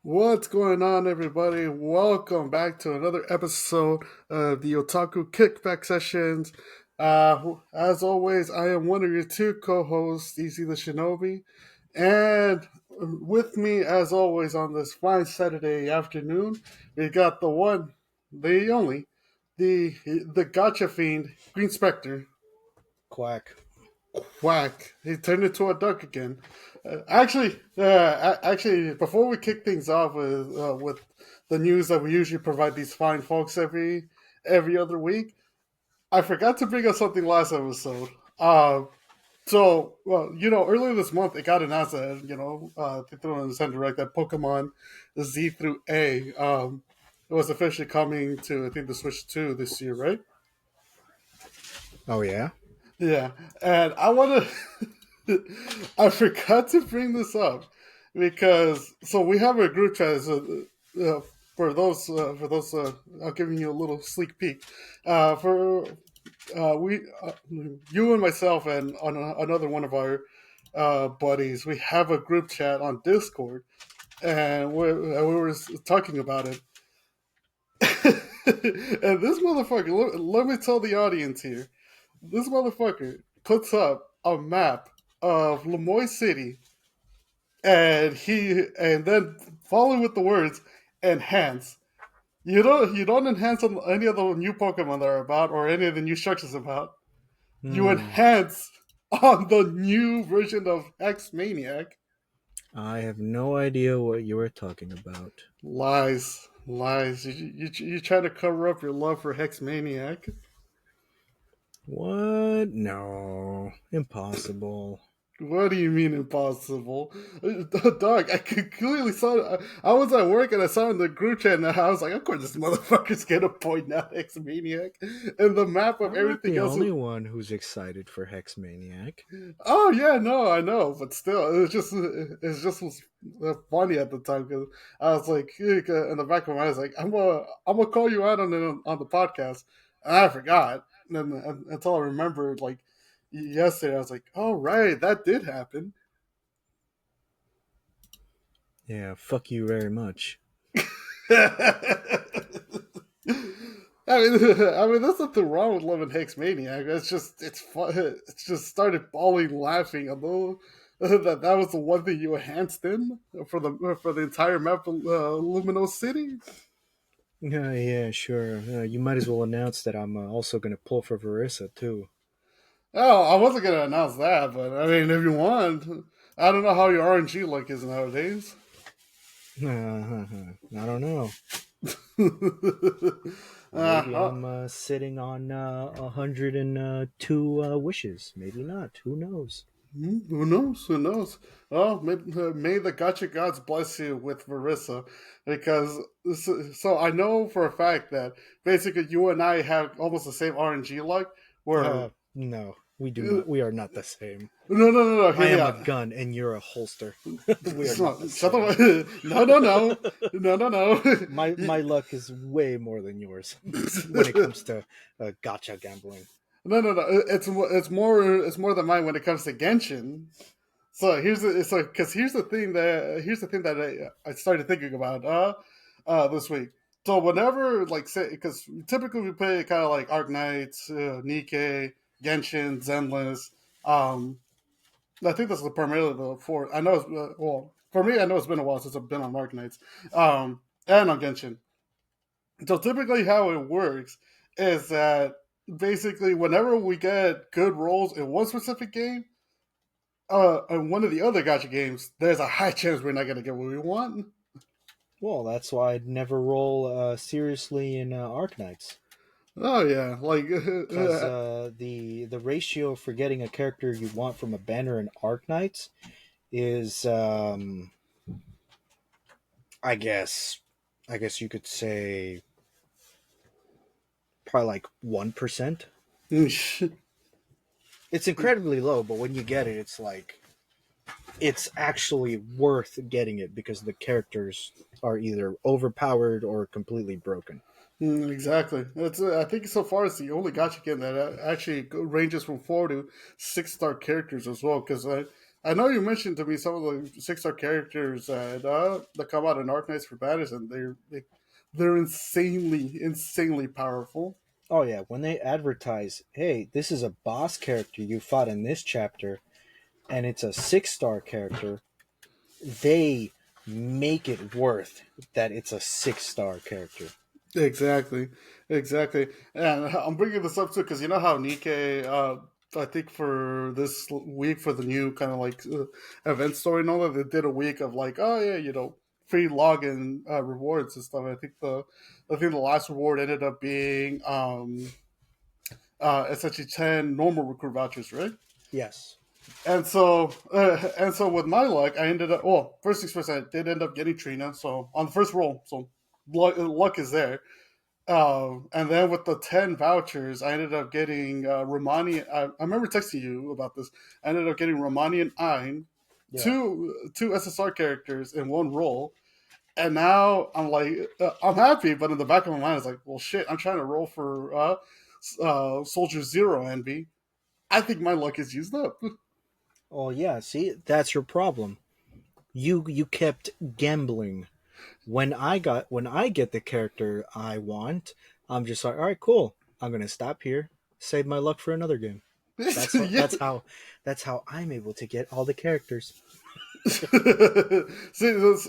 What's going on, everybody? Welcome back to another episode of the Otaku Kickback Sessions. As always, I am one of your two co-hosts, Easy the Shinobi, and with me, as always, on this fine Saturday afternoon, we got the one, the only, the gotcha fiend, Green Spectre. Quack. Whack! He turned into a duck again. Actually, before we kick things off with the news that we usually provide these fine folks every other week, I forgot to bring up something last episode. Earlier this month it got announced that they threw on the Nintendo Direct that Pokemon Z through A was officially coming to I think the Switch 2 this year, right? Oh yeah. Yeah, and I want to. I forgot to bring this up because we have a group chat. So, I'll give you a little sneak peek. For we, you and myself and another one of our buddies, we have a group chat on Discord, and we were talking about it. And this motherfucker, let me tell the audience here. This motherfucker puts up a map of Lemoyne City, and then following with the words enhance. You don't enhance on any of the new Pokemon that are about or any of the new structures about. You Hmm. enhance on the new version of X Maniac. I have no idea what you were talking about. Lies, lies. You try to cover up your love for Hex Maniac. What? No. Impossible. What do you mean impossible? Dog, I could clearly saw it. I was at work and I saw in the group chat and I was like, of course this motherfucker's gonna point out X Maniac. And the map of I'm not everything the else. only one who's excited for Hexmaniac. Oh yeah, no, I know, but still, it just was funny at the time because I was like, in the back of my mind, I was like, I'm gonna call you out on the podcast, and I forgot, and then until I remembered, like yesterday, I was like, oh right, that did happen. Yeah, fuck you very much. There's nothing wrong with loving Hex Maniac. It's fun. It's just started bawling laughing. Although that was the one thing you enhanced in for the entire map of Lumino City. Yeah, sure. You might as well announce that I'm also going to pull for Verissa, too. Oh, I wasn't gonna announce that, but I mean, if you want, I don't know how your RNG luck is nowadays. I don't know. Maybe uh, I'm sitting on 102 wishes. Maybe not. Who knows? Who knows? Who knows? Well, may the gotcha gods bless you with Marissa, because so I know for a fact that basically you and I have almost the same RNG luck. Where No, we do no, not. We are not the same. no, I am a yeah. gun and you're a holster. We are not the Shut same. the no. My luck is way more than yours when it comes to gotcha gambling. No. It's more than mine when it comes to Genshin. So here's the thing that I started thinking about this week. So whenever like say because typically we play kind of like Arknights, Nikke, Genshin, Zenless. I think that's primarily the four. I know it's for me. I know it's been a while since I've been on Arknights, and on Genshin. So typically, how it works is that basically whenever we get good rolls in one specific game, in one of the other gotcha games, there's a high chance we're not going to get what we want. Well, that's why I'd never roll seriously in Arknights. Oh yeah, like Because the ratio for getting a character you want from a banner in Arknights is, I guess, you could say probably like 1%. It's incredibly low, but when you get it, it's like it's actually worth getting it because the characters are either overpowered or completely broken. exactly. I think so far it's the only gotcha game that actually ranges from 4 to 6 star characters as well. Because I know you mentioned to me some of the 6-star characters that come out in Arknights for Badders, and they're insanely powerful. Oh yeah, when they advertise, hey, this is a boss character you fought in this chapter, and it's a 6-star character, they make it worth that it's a 6-star character. Exactly, exactly. And I'm bringing this up too because you know how Nikkei, I think for this week for the new kind of like event story and all that, they did a week of like, oh yeah, free login rewards and stuff. I think the last reward ended up being essentially 10 normal recruit vouchers, right? Yes. And so with my luck, I ended up well, first things first, I did end up getting Trina. So on the first roll, so luck is there. And then with the 10 vouchers, I ended up getting Romani. I remember texting you about this. I ended up getting Romani and Ein, Yeah. two SSR characters in one roll. And now I'm like, I'm happy, but in the back of my mind, it's like, well, shit, I'm trying to roll for Soldier Zero Envy. I think my luck is used up. Oh yeah, see, that's your problem. You kept gambling. When I get the character I want, I'm just like, all right, cool. I'm gonna stop here, save my luck for another game. That's how, Yeah. that's how I'm able to get all the characters. See, here's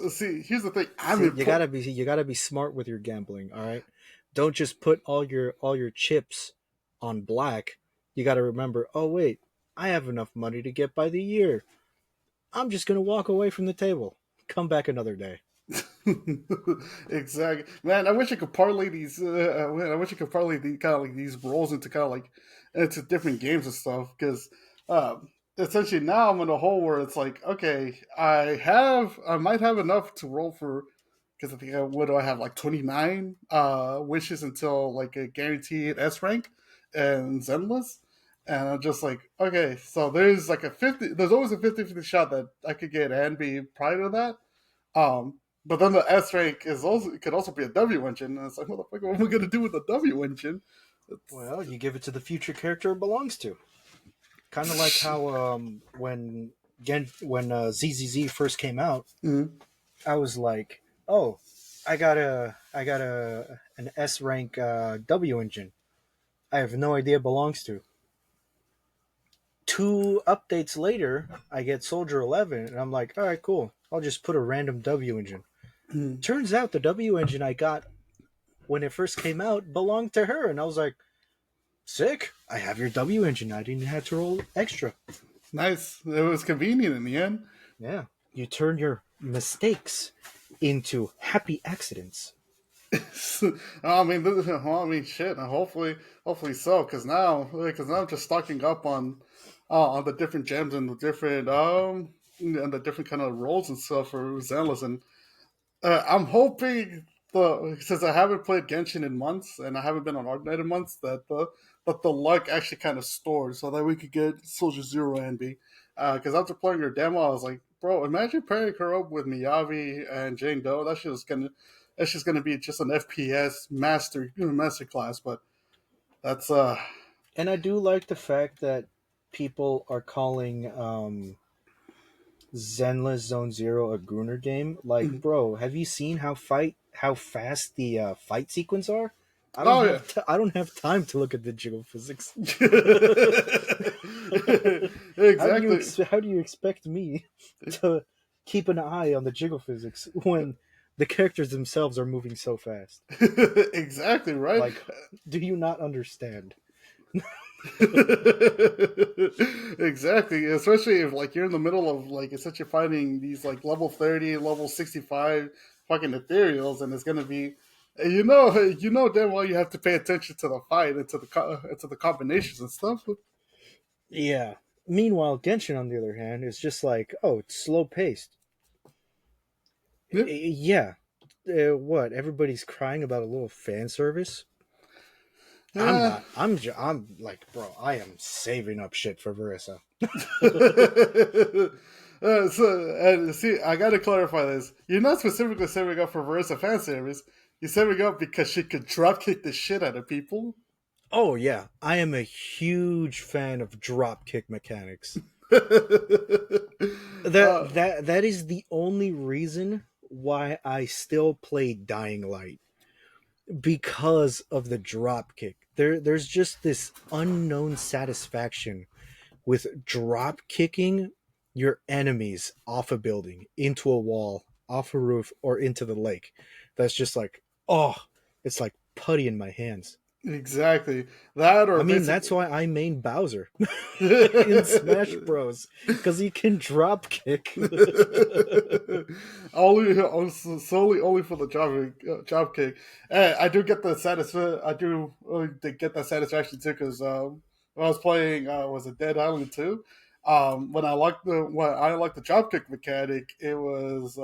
the thing. I'm See, important. you gotta be smart with your gambling. All right, don't just put all your chips on black. You gotta remember. Oh wait, I have enough money to get by the year. I'm just gonna walk away from the table. Come back another day. Exactly, man. I wish I could parlay these. I wish I could parlay the kind of like these roles into kind of like into different games and stuff. Because essentially now I'm in a hole where it's like, okay, I might have enough to roll for. Because I think what do I have like 29 wishes until like a guaranteed S rank and Zenless. And I'm just like, okay, so there's like a 50. There's always a 50-50 shot that I could get Anby prior to that. But then the S rank is also it could also be a W engine, and it's like, what the fuck? What am I gonna do with a W engine? Well, you give it to the future character it belongs to. Kind of like how when ZZZ first came out, Mhm. I was like, oh, I got a an S rank W engine. I have no idea it belongs to. 2 updates later, I get Soldier 11, and I'm like, all right, cool. I'll just put a random W engine. Mhm. Turns out the W engine I got when it first came out belonged to her, and I was like, sick. I have your W engine. I didn't have to roll extra. Nice. It was convenient in the end. Yeah. You turn your mistakes into happy accidents. I mean, shit. Hopefully so. Because now I'm just stocking up on the different gems and the different kind of roles and stuff for Zenless, and I'm hoping the since I haven't played Genshin in months and I haven't been on Arknight in months that the luck actually kind of stored so that we could get Soldier Zero Envy. Because after playing her demo, I was like, bro, imagine pairing her up with Miyavi and Jane Doe. That's just gonna be just an FPS master class. But that's And I do like the fact that people are calling Zenless Zone Zero a Gruner game. Like, bro, have you seen how fast the fight sequence are? oh yeah. I don't have time to look at the jiggle physics. Exactly. How do you expect me to keep an eye on the jiggle physics when the characters themselves are moving so fast? Exactly right. Like, do you not understand? Exactly, especially if like you're in the middle of like essentially fighting these like level 30, level 65 fucking ethereals, and it's gonna be, damn well you have to pay attention to the fight and to the combinations and stuff. Yeah. Meanwhile, Genshin, on the other hand, is just like, oh, it's slow paced. Yeah, Yeah. What? Everybody's crying about a little fan service. I'm yeah. not. I'm like, bro, I am saving up shit for Verissa. And see, I gotta clarify this. You're not specifically saving up for Versa fan service. You're saving up because she could dropkick the shit out of people. Oh yeah, I am a huge fan of drop kick mechanics. uh, That is the only reason why I still play Dying Light, because of the drop kick. There's just this unknown satisfaction with drop kicking your enemies off a building, into a wall, off a roof, or into the lake. That's just like, oh, it's like putty in my hands. exactly that, I or mean, that's basically. why I main Bowser in Smash Bros. Because he can drop kick. Only solely only for the job kick. I do get the satisfaction. I do get that satisfaction too because when I was playing was it Dead Island 2. When I liked the job kick mechanic, it was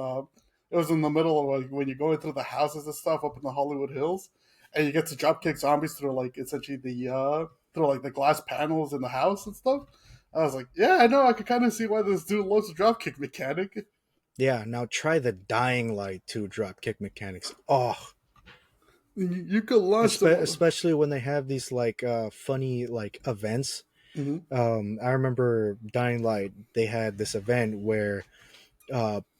in the middle of like when you're going through the houses and stuff up in the Hollywood Hills, and you get to drop kick zombies through like essentially through like the glass panels in the house and stuff. I was like, yeah, I know. I could kind of see why this dude loves the dropkick mechanic. Yeah, now try the Dying Light 2 drop kick mechanics. Oh, You could launch them. especially when they have these like funny like events. Mm-hmm. I remember Dying Light, they had this event where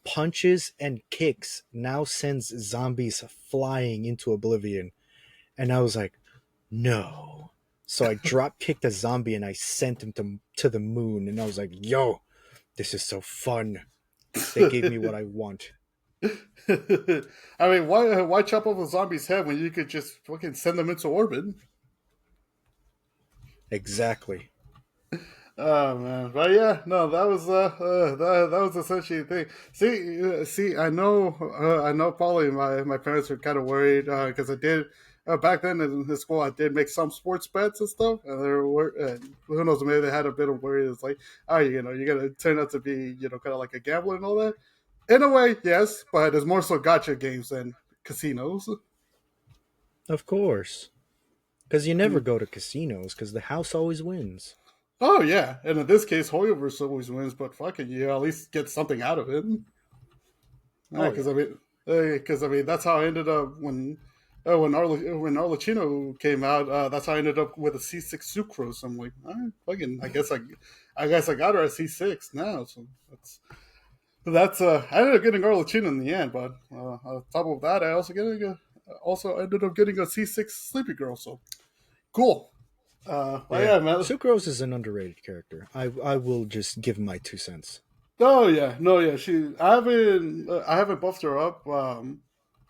punches and kicks now sends zombies flying into oblivion. And I was like, no. So I drop kicked a zombie and I sent him to the moon. And I was like, yo, this is so fun. They gave me what I want. I mean, why chop off a zombie's head when you could just fucking send them into orbit? Exactly. Oh man, but yeah, no, that was essentially the thing. See, I know. Probably my parents were kind of worried because I did back then in the school. I did make some sports bets and stuff, and they were who knows, maybe they had a bit of worry. It's like, oh, you're gonna turn out to be kind of like a gambler and all that. In a way, yes, but it's more so gotcha games than casinos. Of course. Because you never go to casinos because the house always wins. Oh yeah, and in this case, Hoyoverse always wins, but fucking you at least get something out of it. Oh, Because yeah. I mean, that's how I ended up when Arlecchino came out. That's how I ended up with a C6 sucrose. I'm like, all right, fucking, I guess I got her at C6 now. So that's I ended up getting Arlecchino in the end, but on top of that, also ended up getting a C6 Sleepy Girl. So cool. Well, Yeah. yeah, man. Sucrose is an underrated character. I will just give my 2 cents. Oh yeah, no, yeah. I haven't buffed her up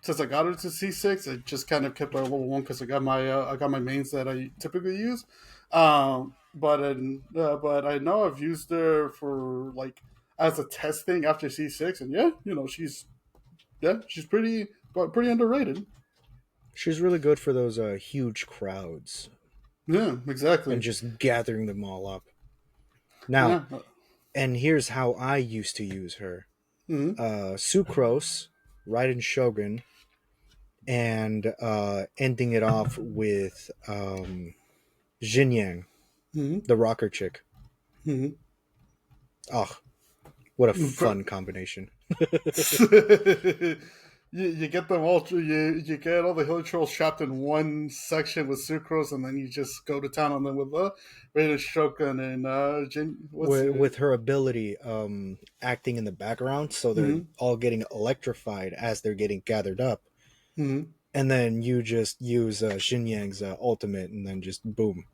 since I got her to C6. I just kind of kept her level one because I got my mains that I typically use. But I know I've used her for like as a test thing after C6, and yeah, she's pretty underrated. She's really good for those huge crowds Yeah, and exactly. just gathering them all up. Now, Yeah. and here's how I used to use her. Mm-hmm. Sucrose, Raiden Shogun, and ending it off with Jin Yang, the rocker chick. Mm-hmm. Oh, what a Mm-hmm. fun combination. You get them all. You get all the hill trolls trapped in one section with sucrose, and then you just go to town on them with Raider Shogun and what's With her ability acting in the background, so they're mm-hmm, all getting electrified as they're getting gathered up. mm-hmm, And then you just use Xin Yang's ultimate, and then just boom,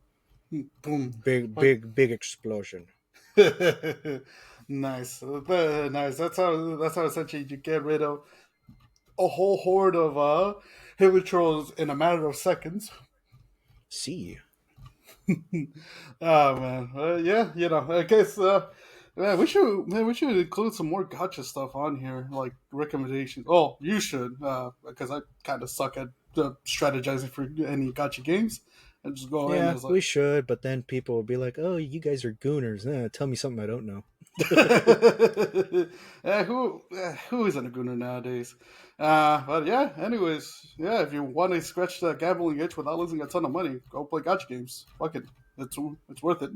boom, like big explosion. nice, nice. That's how essentially you get rid of a whole horde of hill trolls in a matter of seconds. See, Oh man, yeah, I guess man, we should include some more gotcha stuff on here, like recommendations. Oh, you should, because I kind of suck at strategizing for any gotcha games. And just go in yeah, as like, we should, but then people will be like, "Oh, you guys are gooners. Tell me something I don't know." who isn't a gooner nowadays? But yeah, anyways, yeah, if you want to scratch the gambling itch without losing a ton of money, go play gotcha games. Fuck it, it's worth it.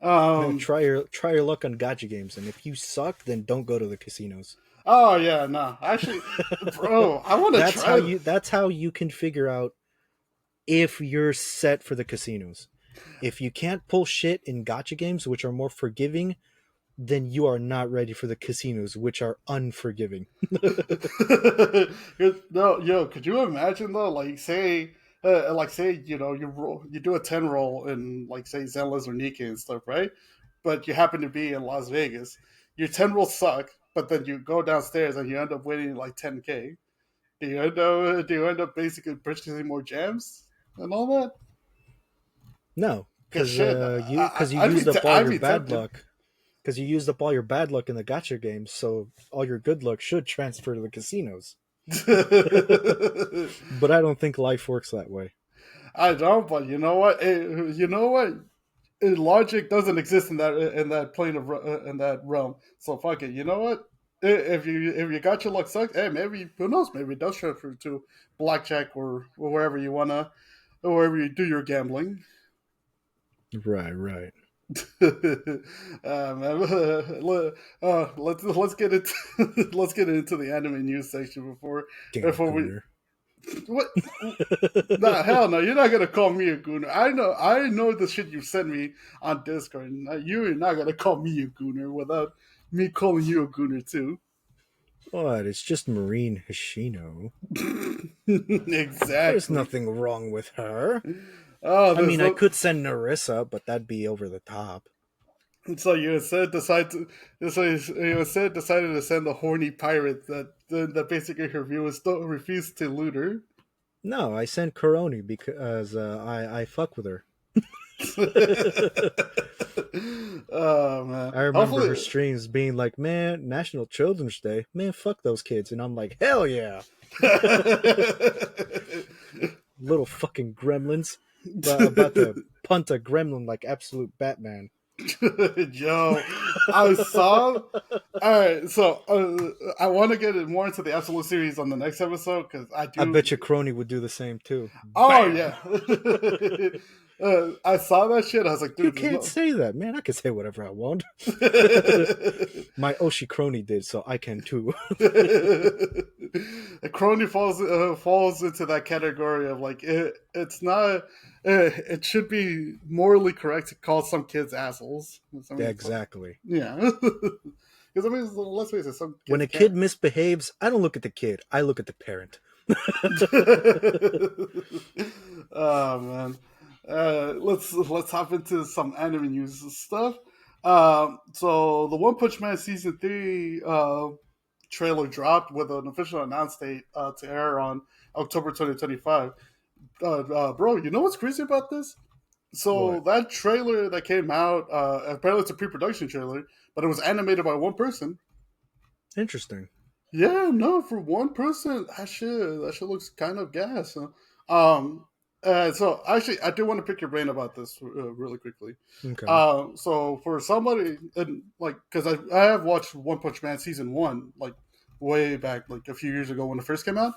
Um, Try your luck on gotcha games, and if you suck, then don't go to the casinos. Oh yeah, no. Actually, bro, I want to try. That's how you can figure out if you're set for the casinos. If you can't pull shit in gotcha games, which are more forgiving, then you are not ready for the casinos, which are unforgiving. No, yo, could you imagine though? Say you do a 10 roll in like say Zenless or Nikkei and stuff, right? But you happen to be in Las Vegas. Your 10 rolls suck, but then you go downstairs and you end up winning like 10K. Do you end up basically purchasing more gems and all that? No, Cause because shit, you I'd used up all I'd your be bad tempted. luck. Because you used up all your bad luck in the gotcha games, so all your good luck should transfer to the casinos. But I don't think life works that way. I don't, but you know what? You know what? Logic doesn't exist in that plane of in that realm. So fuck it. You know what? If you got your luck sucked, hey, maybe who knows? Maybe it does transfer to blackjack or wherever you wanna, or wherever you do your gambling. Right, right. Man, let's get it let's get into the anime news section Damn before we Gooner. what. Nah, hell no, you're not gonna call me a gooner. I know the shit you sent me on Discord. And you're not gonna call me a gooner without me calling you a gooner too. What? It's just Marine Hashino. There's Exactly. nothing wrong with her. Oh, I there's mean, I no. could send Narissa, but that'd be over the top. So you instead decide to. So you instead decided to send a horny pirate that basically her viewers still refused to loot her. No, I sent Coroni because I fuck with her. Oh man. I remember her Hopefully. streams being like, "Man, National Children's Day, man, fuck those kids," and I'm like, "Hell yeah, little fucking gremlins!" But about to punt a gremlin like absolute Batman. Yo, I saw. All right, so I want to get more into the Absolute series on the next episode because I I do. bet your crony would do the same too. Oh Bam! yeah, I saw that shit. I was like, You dude, there's can't no. say that, man. I can say whatever I want. My Oshi crony did, so I can too. A crony falls into that category of like it's not. It should be morally correct to call some kids assholes. I Yeah, mean, exactly. yeah, because I mean, let's face it, some When kids a can't. kid misbehaves, I don't look at the kid. I look at the parent. Oh man, let's hop into some anime news and stuff. So the One Punch Man season 3 trailer dropped with an official announce date to air on October 2025. Bro, you know what's crazy about this? So What? that trailer that came out, apparently it's a pre-production trailer, but it was animated by one person. Interesting. Yeah, no, for one person, that shit looks kind of gas. Huh? Um, so actually, I do want to pick your brain about this really quickly. Okay. So for somebody and like, because I have watched One Punch Man season one like way back, like a few years ago when it first came out.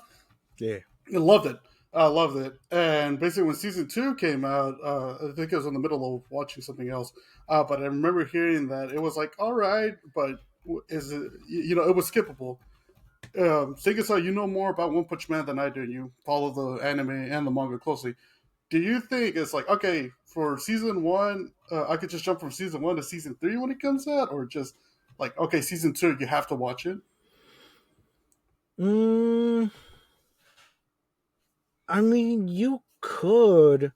Yeah. I loved it. I loved it. And basically, when season two came out, I think I was in the middle of watching something else. But I remember hearing that it was like, all right, but is it, it was skippable. Seeing as how you know more about One Punch Man than I do, and you follow the anime and the manga closely, do you think it's like, okay, for season one, I could just jump from season one to season three when it comes out? Or just like, okay, season two, you have to watch it? Mm, I mean, you could,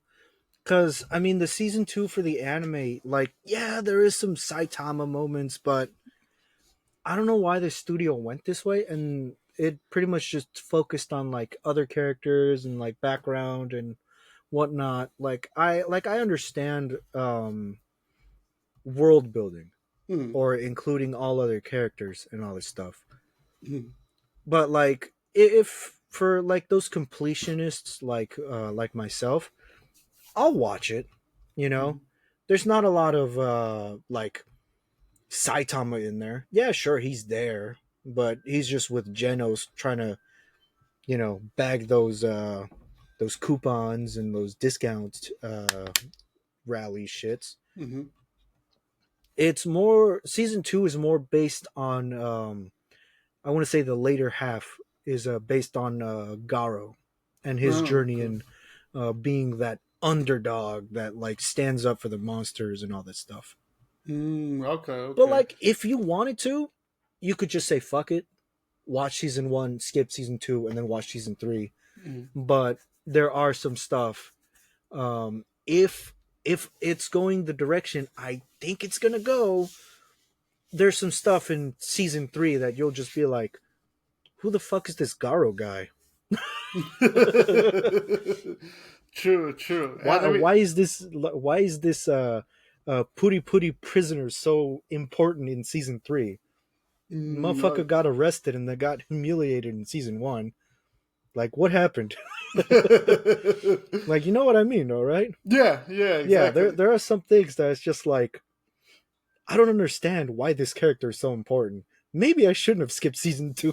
because I mean, the season two for the anime, like, yeah, there is some Saitama moments, but I don't know why the studio went this way, and it pretty much just focused on like other characters and like background and whatnot. Like I understand world building Mm-hmm. or including all other characters and all this stuff. But like if for like those completionists like myself, I'll watch it, you know. Mm-hmm. There's not a lot of like Saitama in there. Yeah, sure he's there, but he's just with Genos trying to, bag those coupons and those discounts rally shits. Mm-hmm. It's more season 2 is more based on I want to say the later half is based on Garo and his Oh, journey okay. in being that underdog that like stands up for the monsters and all that stuff. Okay, But okay. like, if you wanted to, you could just say fuck it, watch season one, skip season two, and then watch season three. Mm. But there are some stuff. If it's going the direction I think it's gonna go, there's some stuff in season three that you'll just be like, "Who the fuck is this Garo guy? True, true. And Why I mean, why is this putty putty prisoner so important in season three? like, Motherfucker got arrested and they got humiliated in season one. Like, what happened? Like, you know what I mean, all right? yeah, yeah, Yeah, there exactly. there are some things that it's just like I don't understand why this character is so important. Maybe I shouldn't have skipped season two.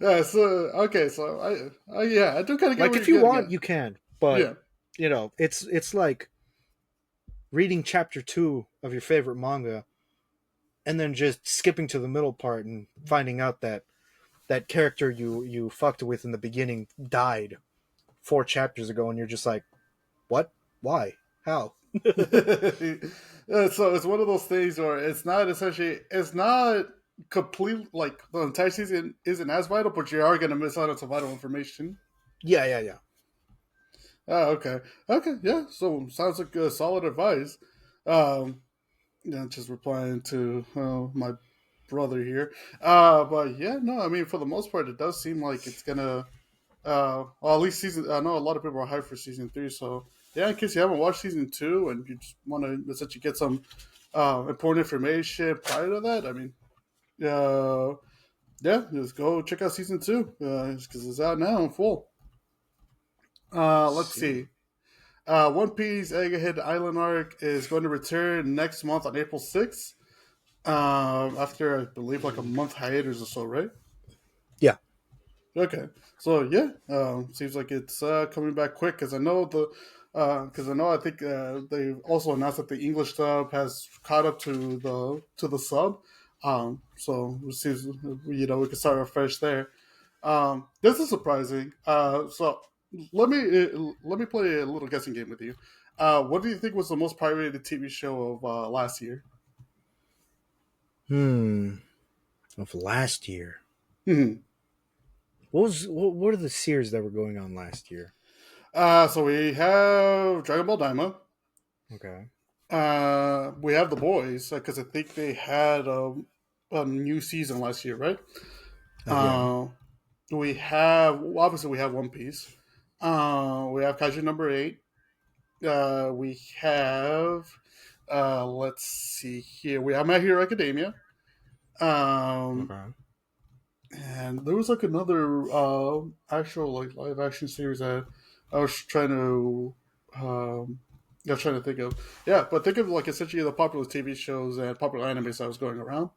Yeah, so okay, so yeah, I do kind of get Like, what you're if you getting want, at. you can, but Yeah. it's like reading chapter two of your favorite manga and then just skipping to the middle part and finding out that that character you fucked with in the beginning died 4 chapters ago, and you're just like, what? Why? How? So it's one of those things where it's not complete, like the entire season isn't as vital, but you are going to miss out on some vital information. Yeah, yeah, yeah. Oh, okay, okay, yeah. So sounds like solid advice. Um, yeah, just replying to my brother here. But yeah, no, I mean for the most part, it does seem like it's gonna. Well, at least season. I know a lot of people are hyped for season three. So yeah, in case you haven't watched season two and you just want to essentially get some important information prior to that, I mean, uh, yeah, just go check out season two because it's out now in full. Let's See. see. One Piece Egghead Island arc is going to return next month on April 6th. After I believe like a month hiatus or so, right? Yeah. Okay, so yeah, seems like it's coming back quick because I know I think they also announced that the English dub has caught up to the sub. So it seems we can start afresh there. This is surprising. So let me play a little guessing game with you. What do you think was the most pirated TV show of last year? Hmm. Of last year. What are the series that were going on last year? So we have Dragon Ball Daima. Okay. We have the boys because I think they had a new season last year, right? Yeah. Uh, we have obviously we have One Piece. We have Kaiju number 8. We have let's see here. We have My Hero Academia. Um, Okay. and there was like another actual like live action series that I was trying to I was trying to think of. Yeah, but think of like essentially the popular TV shows and popular animes that was going around.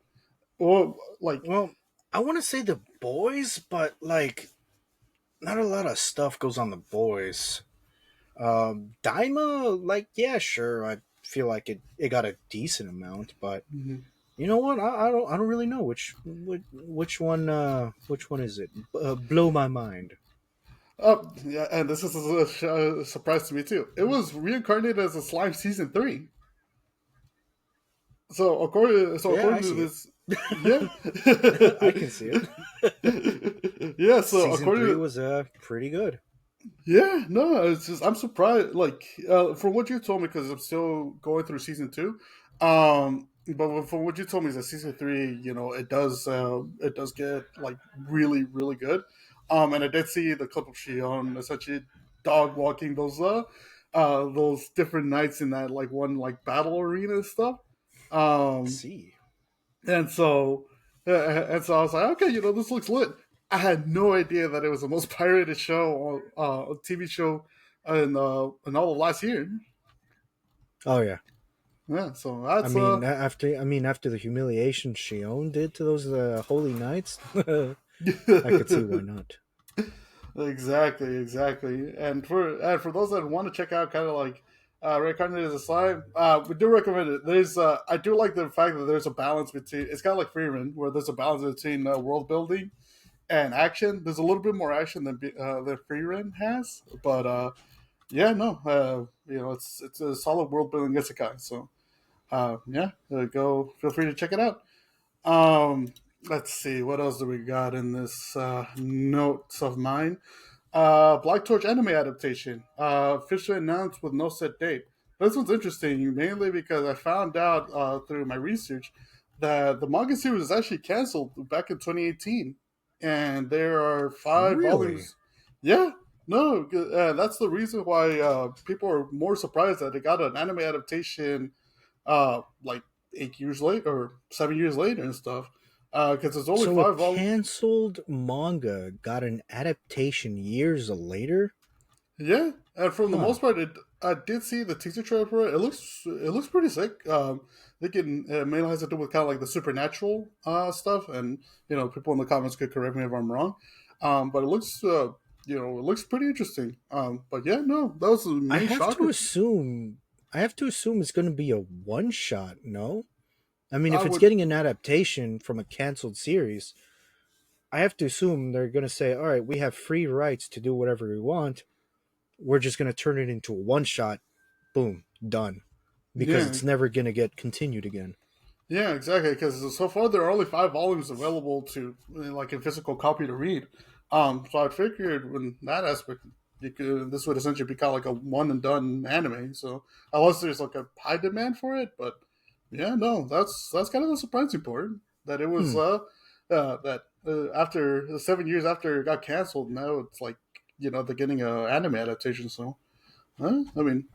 Or like Well, I want to say the boys, but like not a lot of stuff goes on the boys. Daima, like, yeah, sure. I feel like it got a decent amount, but you know what? I don't really know which one is it? Blow my mind. yeah, and this is a surprise to me too. It was reincarnated as a slime season 3. So Yeah, I according to see it. this, yeah, I can see it. yeah. So Season according three to was pretty good. yeah, no, it's just I'm surprised. Like from what you told me, because I'm still going through season two. But from what you told me, is that season three, it does get like really really good. And I did see the clip of Shion essentially dog walking those different nights in that like one like battle arena and stuff. Um, See. and so, and so I was like, okay, this looks lit. I had no idea that it was the most pirated show, TV show, in all of last year. Oh yeah. Yeah, so I that's mean, after the humiliation Shion did to those holy knights, I could see why not. exactly, exactly. And for those that want to check out, kind of like Reincarnated as a Slime, we do recommend it. I do like the fact that there's a balance between. It's kind of like Freeman, where there's a balance between world building and action. There's a little bit more action than Free Run has, but yeah, no, it's a solid world building isekai. So Yeah, go feel free to check it out. Um, let's see, what else do we got in this notes of mine? Black Torch anime adaptation, officially announced with no set date. This one's interesting mainly because I found out through my research that the manga series was actually canceled back in 2018, and there are five Really? volumes. Yeah, no, that's the reason why people are more surprised that it got an anime adaptation like 8 years later or 7 years later and stuff. Because it's only So a five volumes. canceled manga got an adaptation years later? Yeah, and for the Huh. most part, I did see the teaser trailer for it. It looks pretty sick. I think it mainly has to do with kind of like the supernatural stuff, and people in the comments could correct me if I'm wrong. But it looks it looks pretty interesting. But yeah, no, that was the I main have to shocker. assume I have to assume it's going to be a one shot, no? I mean, I if it's would getting an adaptation from a canceled series, I have to assume they're going to say, "All right, we have free rights to do whatever we want. We're just going to turn it into a one shot. Boom, done." Because yeah. it's never going to get continued again. Yeah, exactly. Because so far there are only five volumes available to like a physical copy to read. So I figured in that aspect, this would essentially be kind of like a one and done anime. So unless there's like a high demand for it, but yeah, no, that's kind of the surprising part that it was Hmm. that after 7 years after it got canceled, now it's like they're getting a anime adaptation. So I mean,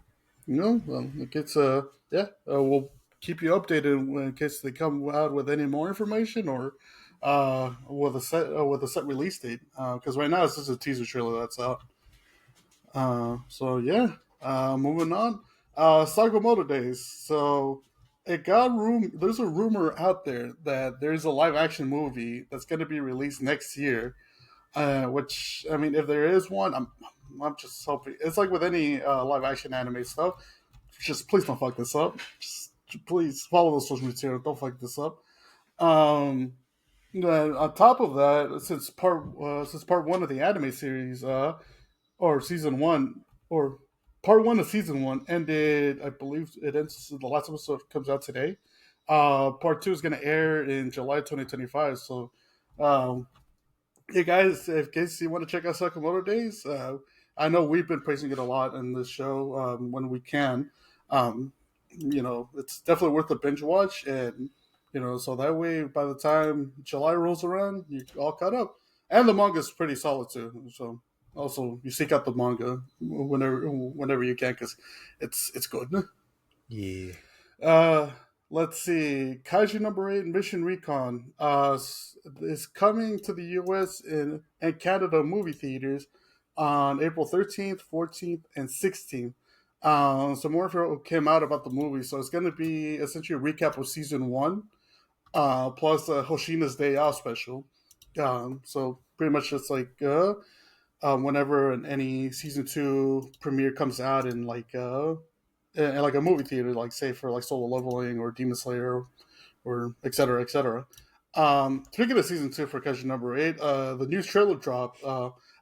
well, it gets yeah. We'll keep you updated in case they come out with any more information or with a set release date. Because right now it's just a teaser trailer that's out. So yeah. Moving on. Sakamoto Days. So it got room. There's a rumor out there that there's a live action movie that's going to be released next year. Which I mean, if there is one, I'm just hoping. It's like with any live action anime stuff, just please don't fuck this up. Just please follow the social media. Don't fuck this up. Um, then on top of that, since part one of the anime series, or season one, or part one of season one ended, I believe it ends. The last episode comes out today. Part two is going to air in July 2025. So, hey guys, if in case you want to check out Sakamoto Days, I know we've been praising it a lot in this show when we can. Um, it's definitely worth a binge watch, and so that way by the time July rolls around, you all caught up. And the manga is pretty solid too. So also you seek out the manga whenever you can because it's good. Yeah. Uh, let's see. Kaiju number 8, Mission Recon, is coming to the U.S. and Canada movie theaters on April 13th, 14th, and 16th. Some more info came out about the movie, so it's going to be essentially a recap of season one, plus Hoshina's Day Out special. So pretty much just like whenever any season two premiere comes out in like a movie theater, like say for like Solo Leveling or Demon Slayer or et cetera, et cetera. Speaking of season two for Kaiju number 8, the news trailer dropped.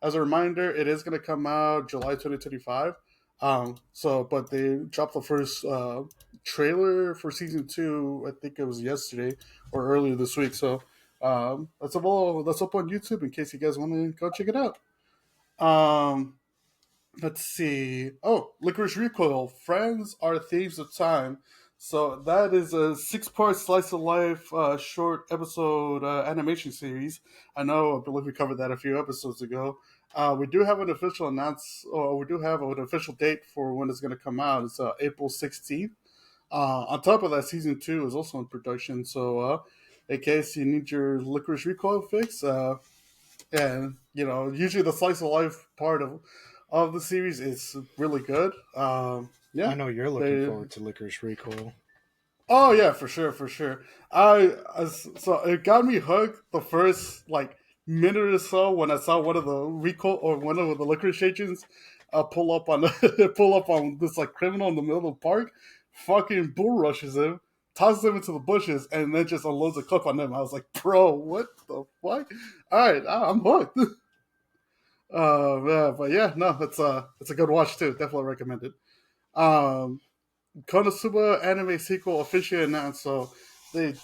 As a reminder, it is going to come out July 2025. But they dropped the first trailer for season two. I think it was yesterday or earlier this week. So that's up on YouTube in case you guys want to go check it out. Um, let's see. Oh, Licorice Recoil. Friends are thieves of time. So that is a six-part slice of life short episode animation series. I believe we covered that a few episodes ago. We do have an official or we do have an official date for when it's going to come out. It's April 16th. On top of that, season two is also in production. So, in case you need your Licorice Recoil fix, and usually the slice of life part of the series is really good. I Yeah, know you're looking they. forward to Licorice Recoil. Oh yeah, for sure, for sure. So it got me hooked the first like minute or so when I saw one of the recall or one of the licorice agents pull up on pull up on this like criminal in the middle of the park, fucking bull rushes him, tosses him into the bushes, and then just unloads a clip on him. I was like, bro, what the fuck? All right, I'm hooked. Yeah, but yeah, no, it's a good watch too. Definitely recommend it. Um, Konosuba anime sequel officially announced. They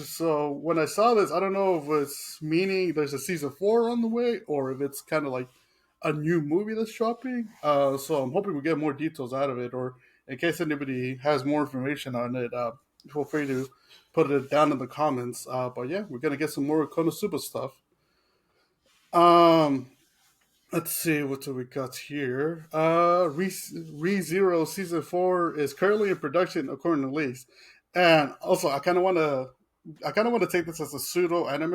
so when I saw this, I don't know if it's meaning there's a season 4 on the way or if it's kind of like a new movie that's dropping. So I'm hoping we get more details out of it, or in case anybody has more information on it, feel free to put it down in the comments. But yeah, we're gonna get some more Konosuba stuff. Um, let's see what do we got here. ReZero season 4 is currently in production according to leaks, and also I kind of want to take this as a pseudo anime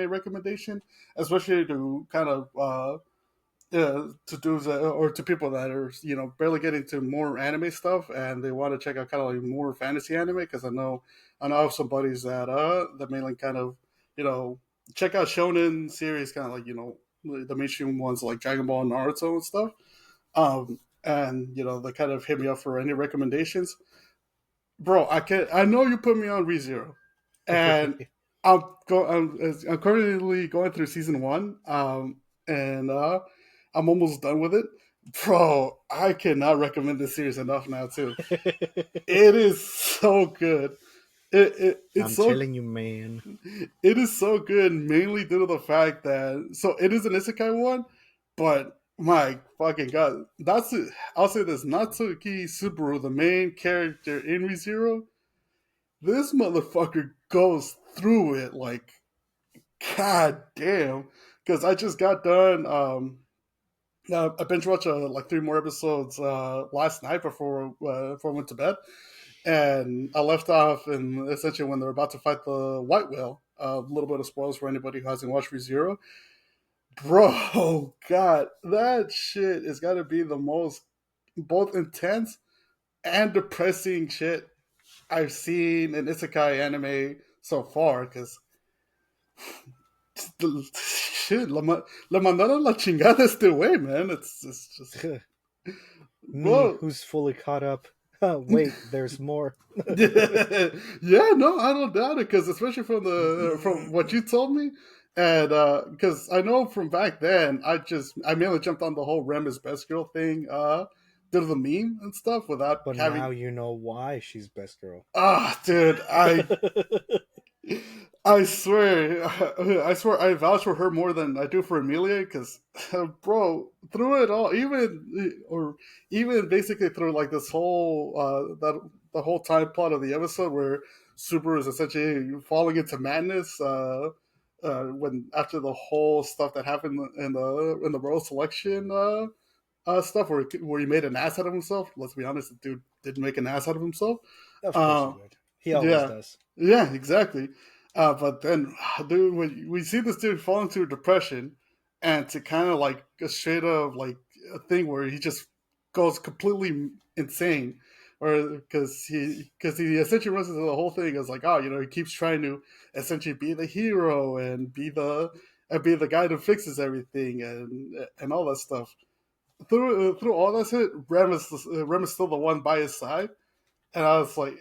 recommendation, especially to kind of to do the, or to people that are barely getting to more anime stuff and they want to check out kind of like more fantasy anime, because I know I have some buddies that mainly kind of you know check out shonen series, kind of like the mainstream ones like Dragon Ball and Naruto and stuff. And they kind of hit me up for any recommendations. Bro, I know you put me on ReZero, and I'm currently going through season 1, and I'm almost done with it. Bro, I cannot recommend this series enough now. Too, it is so good. It's I'm so telling you, man. it is so good, mainly due to the fact that it is an isekai one, but my fucking god, I'll say this: Natsuki Subaru, the main character in ReZero, this motherfucker goes through it like god damn. Because I just got done. I binge watched like 3 more episodes last night before I went to bed, and I left off in essentially when they're about to fight the white whale. A little bit of spoilers for anybody who hasn't watched ReZero. Bro, God, that shit is got to be the most both intense and depressing shit I've seen in isekai anime so far. Because shit, la mandaron la chingada este way, man. It's just, Me, bro. who's fully caught up. Wait, there's more. Yeah, no, I don't doubt it, because especially from what you told me, and because I know from back then, I mainly jumped on the whole Rem is best girl thing, due to the meme and stuff, without But now having. you know why she's best girl. Dude, I swear, I swear, I vouch for her more than I do for Amelia. Because, bro, through it all, even basically through like this whole the whole time plot of the episode where Subaru is essentially falling into madness. When after the whole stuff that happened in the role selection stuff where he made an ass out of himself. Let's be honest, the dude did make an ass out of himself. Of course he Uh, did. He always yeah, does. yeah, exactly. But then, dude, when we see this dude fall into depression, and to kind of like a straight up like a thing where he just goes completely insane, or because he essentially runs into the whole thing as like, he keeps trying to essentially be the hero and be the guy that fixes everything and all that stuff. Through all that shit, Rem is still the one by his side, and I was like,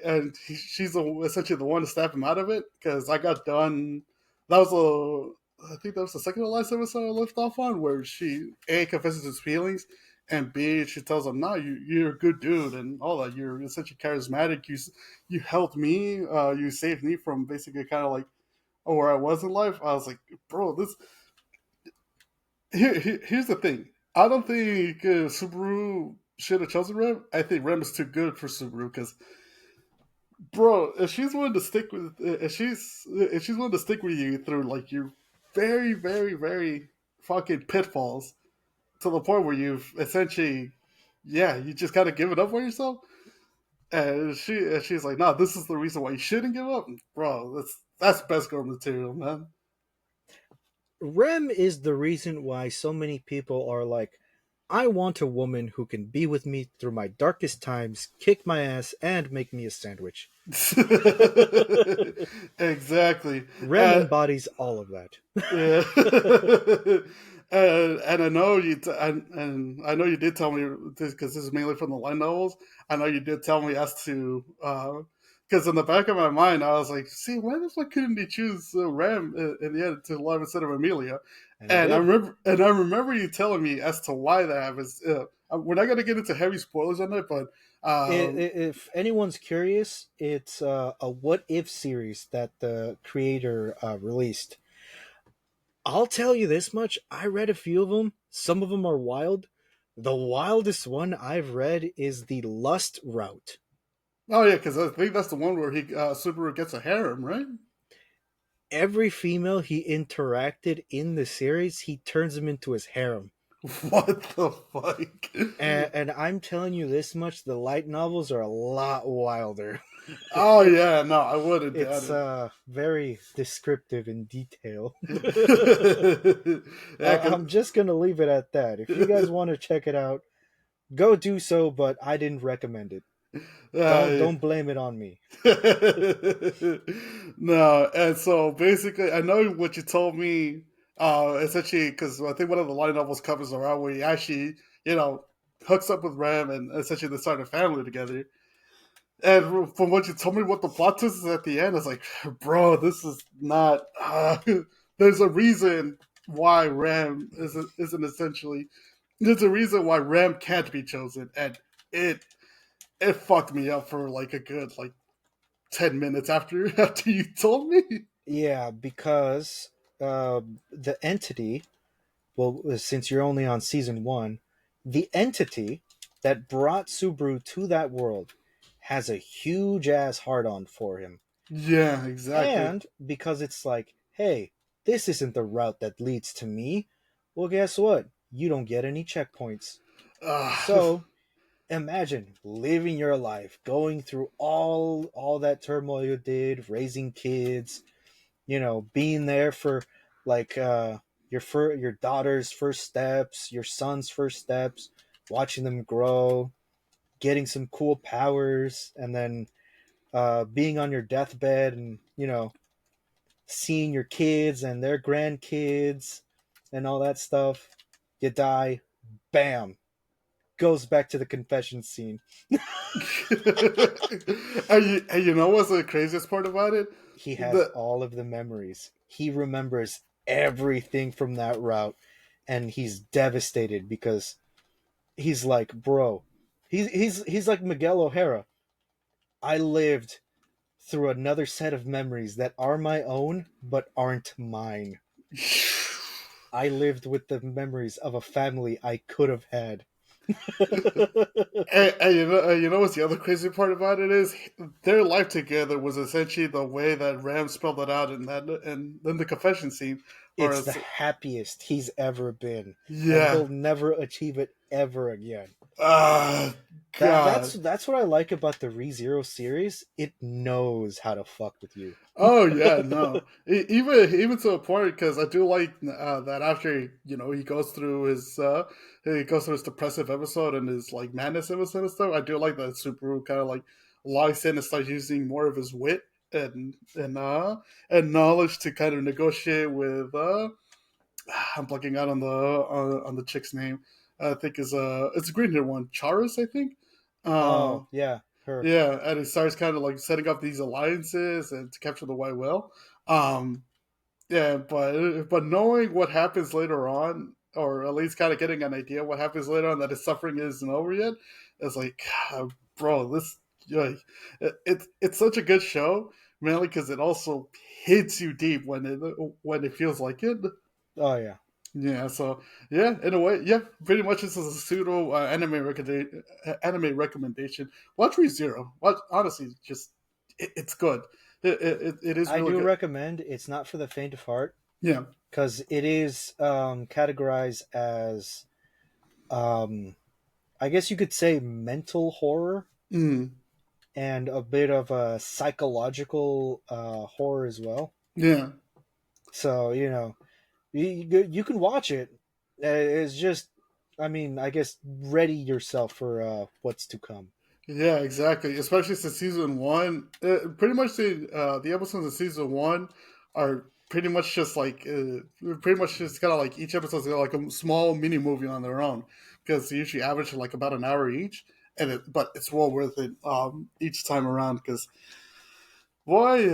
she's essentially the one to snap him out of it, because I got done. That was I think that was the second to last episode I left off on, where she A confesses his feelings, and B she tells him, "No, you're a good dude and all that. You're essentially charismatic. You helped me. You saved me from basically kind of like where I was in life." I was like, "Bro, this here's the thing. I don't think Subaru should have chosen Rem. I think Rem is too good for Subaru, because bro, if she's willing to stick with if she's willing to stick with you through like your very very very fucking pitfalls, to the point where you've essentially, yeah, you just kind of give it up on yourself, and she's like, "No, this is the reason why you shouldn't give up." Bro, that's best girl material, man. Rem is the reason why so many people are like, I want a woman who can be with me through my darkest times, kick my ass, and make me a sandwich. Exactly. Rem embodies all of that. Yeah. And I know and I know you did tell me this, because this is mainly from the light novels. I know you did tell me as to because in the back of my mind I was like, see, why the fuck couldn't he choose Ram in the end to love instead of Amelia? And he did. I remember you telling me as to why that happens. We're not gonna get into heavy spoilers on it, but If anyone's curious, it's a what if series that the creator released. I'll tell you this much: I read a few of them. Some of them are wild. The wildest one I've read is the Lust route. Oh yeah, because I think that's the one where he Subaru gets a harem, right? Every female he interacted in the series, he turns them into his harem. What the fuck? And I'm telling you this much: the light novels are a lot wilder. Oh yeah, no, I wouldn't doubt It's it. very descriptive in detail. Yeah, I'm just gonna leave it at that. If you guys want to check it out, go do so. But I didn't recommend it. uh, Don't blame it on me. no, and so basically, I know what you told me. Essentially, because I think one of the light novels covers around where he actually, you know, hooks up with Ram and essentially they start a family together. And from what you told me, what the plot twist is at the end, I was like, bro, this is not. There's a reason why Ram isn't essentially. There's a reason why Ram can't be chosen, and it it fucked me up for like a good like 10 minutes after after you told me. Yeah, because the entity. Well, since you're only on season one, the entity that brought Subaru to that world has a huge ass hard on for him. Yeah, exactly. And because it's like, hey, this isn't the route that leads to me, well, guess what? You don't get any checkpoints. Uh, So imagine living your life, going through all that turmoil you did, raising kids, being there for like your daughter's first steps, your son's first steps, watching them grow, getting some cool powers, and then being on your deathbed and seeing your kids and their grandkids and all that stuff. You die, bam, goes back to the confession scene. and you know what's the craziest part about it? He has The all of the memories. He remembers everything from that route, and he's devastated because he's like, bro, he's like Miguel O'Hara. I lived through another set of memories that are my own but aren't mine. I lived with the memories of a family I could have had. and you know what's the other crazy part about it is their life together was essentially the way that Ram spelled it out in that and then the confession scene. It's the Whereas, happiest he's ever been, and yeah, he'll never achieve it ever again. ah, That's God, that's what I like about the ReZero series. It knows how to fuck with you. oh yeah, no, even to a point because I do like that after he goes through his depressive episode and his like madness episode and stuff. I do like that Subaru kind of like locks in and starts using more of his wit and knowledge to kind of negotiate with I'm blanking out on the chick's name. I think is it's a green hair one, Charis, I think. Uh, Oh yeah, her. yeah, and it starts kind of like setting up these alliances and to capture the white whale. Um, yeah, but knowing what happens later on, or at least kind of getting an idea what happens later on that his suffering isn't over yet, it's like, bro, this yeah, it's such a good show, mainly because it also hits you deep when it feels like it. Oh yeah, Yeah, so yeah, in a way, yeah, pretty much this is a pseudo anime recommendation. Watch ReZero. Watch honestly, just it's good. It is I really do good. recommend. It's not for the faint of heart Yeah. because it is categorized as, um, I guess you could say, mental horror Mm. and a bit of a psychological horror as well. Yeah. So you can watch it. It's just, I mean, I guess ready yourself for what's to come. Yeah, exactly. Especially since season one, pretty much the episodes of season one are pretty much just like pretty much just kind of like each episode's got like a small mini movie on their own because they usually average like about an hour each, but it's well worth it each time around because boy,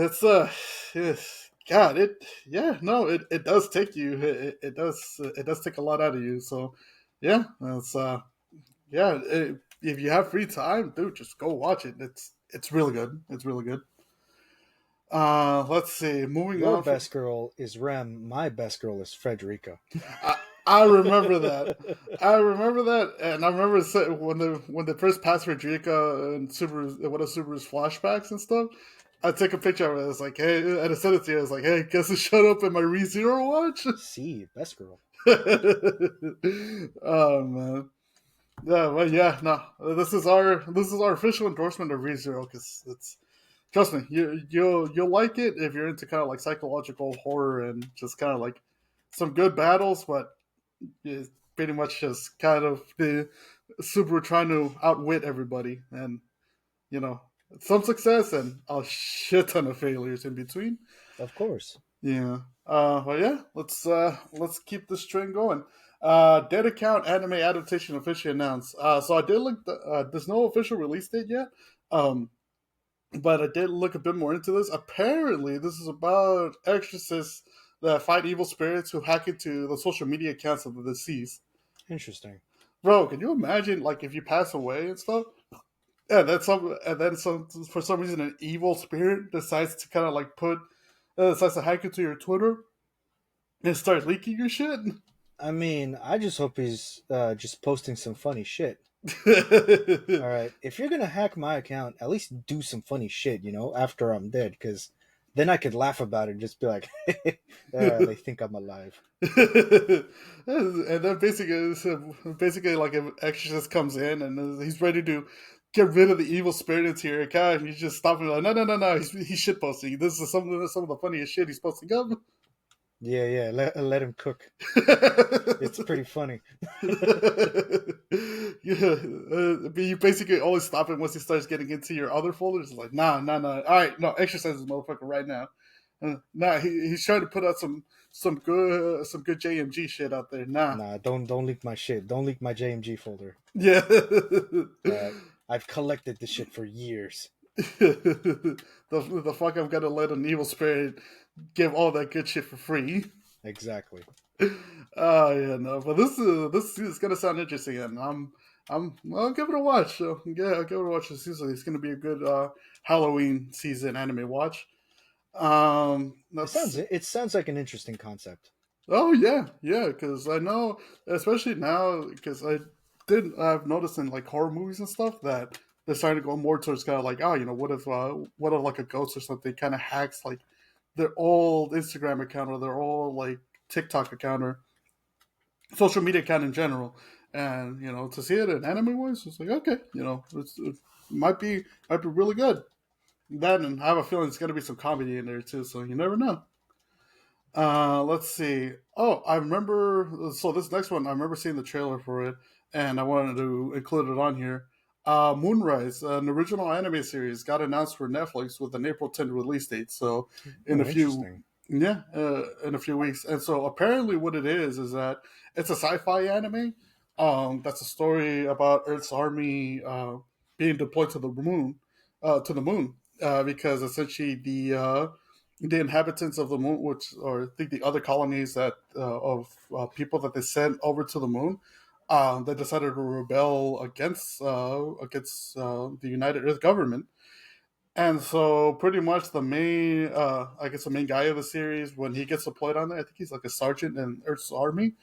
God, yeah, no, it does take you, it does take a lot out of you. So yeah, it's yeah. if you have free time, dude, just go watch it. It's really good. It's really good. Let's see. Moving Your on from best girl is Rem. My best girl is Frederica. I, I remember that. I remember that, and I remember when they first passed Frederica and Subaru, one of Subaru's flashbacks and stuff. I took a picture of it. It's like, hey, and I sent it to you. I was like, hey, guess who showed up in my ReZero watch? See, best girl. Oh man, yeah, well, yeah, no, this is our official endorsement of ReZero because it's trust me, you'll like it if you're into kind of like psychological horror and just kind of like some good battles, but it's pretty much just kind of the Subaru trying to outwit everybody, and you know some success and a shit ton of failures in between. Of course. Yeah. Well, yeah. Let's keep this trend going. Dead account anime adaptation officially announced. So I did look. There's no official release date yet. Um, but I did look a bit more into this. Apparently, this is about exorcists that fight evil spirits who hack into the social media accounts of the deceased. Interesting. Bro, can you imagine like if you pass away and stuff? And then some for some reason an evil spirit decides to kind of like decides to hack into your Twitter and start leaking your shit. I mean, I just hope he's just posting some funny shit. All right, if you're gonna hack my account, at least do some funny shit, after I'm dead, because then I could laugh about it and just be like, they think I'm alive. And then basically, like an exorcist comes in and he's ready to get rid of the evil spirit into your account. And he's just stopping like, no, no, no, no. He's shit posting. This is some of the funniest shit he's posting up. Yeah, yeah, let him cook. It's pretty funny. Yeah, but you basically always stop him once he starts getting into your other folders. It's like, nah, nah, nah. All right, no, exercise this motherfucker right now. Nah, he's trying to put out some good JMG shit out there. Nah, Nah, don't leak my shit. Don't leak my JMG folder. yeah. All right, I've collected this shit for years. The fuck I'm gonna let an evil spirit give all that good shit for free. Exactly. Oh yeah, no, but this is gonna sound interesting, and I'll give it a watch. So, yeah, I'll give it a watch this season. It's gonna be a good Halloween season anime watch. That's It sounds like an interesting concept. oh yeah, yeah, because I know, especially now, because I've noticed in like horror movies and stuff that they're starting to go more towards kind of like, oh, what if like a ghost or something kind of hacks like their old Instagram account or their old like TikTok account or social media account in general, and to see it in anime wise, it's like okay, it might be really good. That, and I have a feeling it's going to be some comedy in there too, so you never know. Let's see. Oh, I remember. So this next one, I remember seeing the trailer for it, and I wanted to include it on here. Moonrise, an original anime series, got announced for Netflix with an April 10th release date. So in Oh, a few, interesting. yeah, in a few weeks. And so apparently, what it is that it's a sci-fi anime. That's a story about Earth's army being deployed to the moon, because essentially the inhabitants of the moon, which or I think the other colonies that of people that they sent over to the moon, they decided to rebel against the United Earth government. And so, pretty much I guess the main guy of the series, when he gets deployed on there, I think he's like a sergeant in Earth's army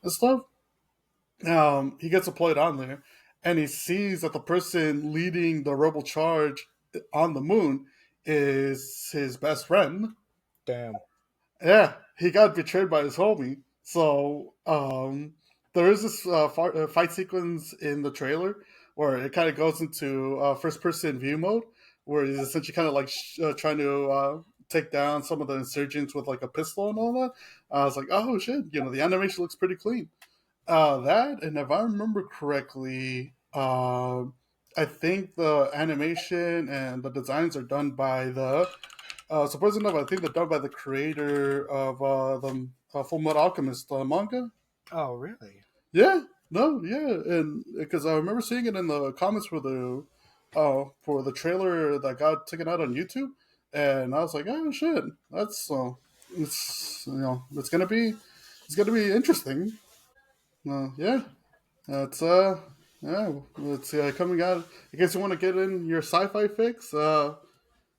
and stuff. He gets deployed on there, and he sees that the person leading the rebel charge on the moon is his best friend. Damn. Yeah, he got betrayed by his homie. So there is this fight sequence in the trailer where it kind of goes into first person view mode, where he's essentially kind of like trying to take down some of the insurgents with like a pistol and all that. I was like, oh shit, the animation looks pretty clean. That, and if I remember correctly, I think the animation and the designs are done by the surprisingly enough, I think they're done by the creator of the Full Metal Alchemist manga. Oh, really? Yeah, no, yeah, and because I remember seeing it in the comments for the trailer that got taken out on YouTube, and I was like, oh shit, that's it's gonna be interesting. Yeah, that's Yeah, let's see. Coming out, I guess you want to get in your sci-fi fix uh,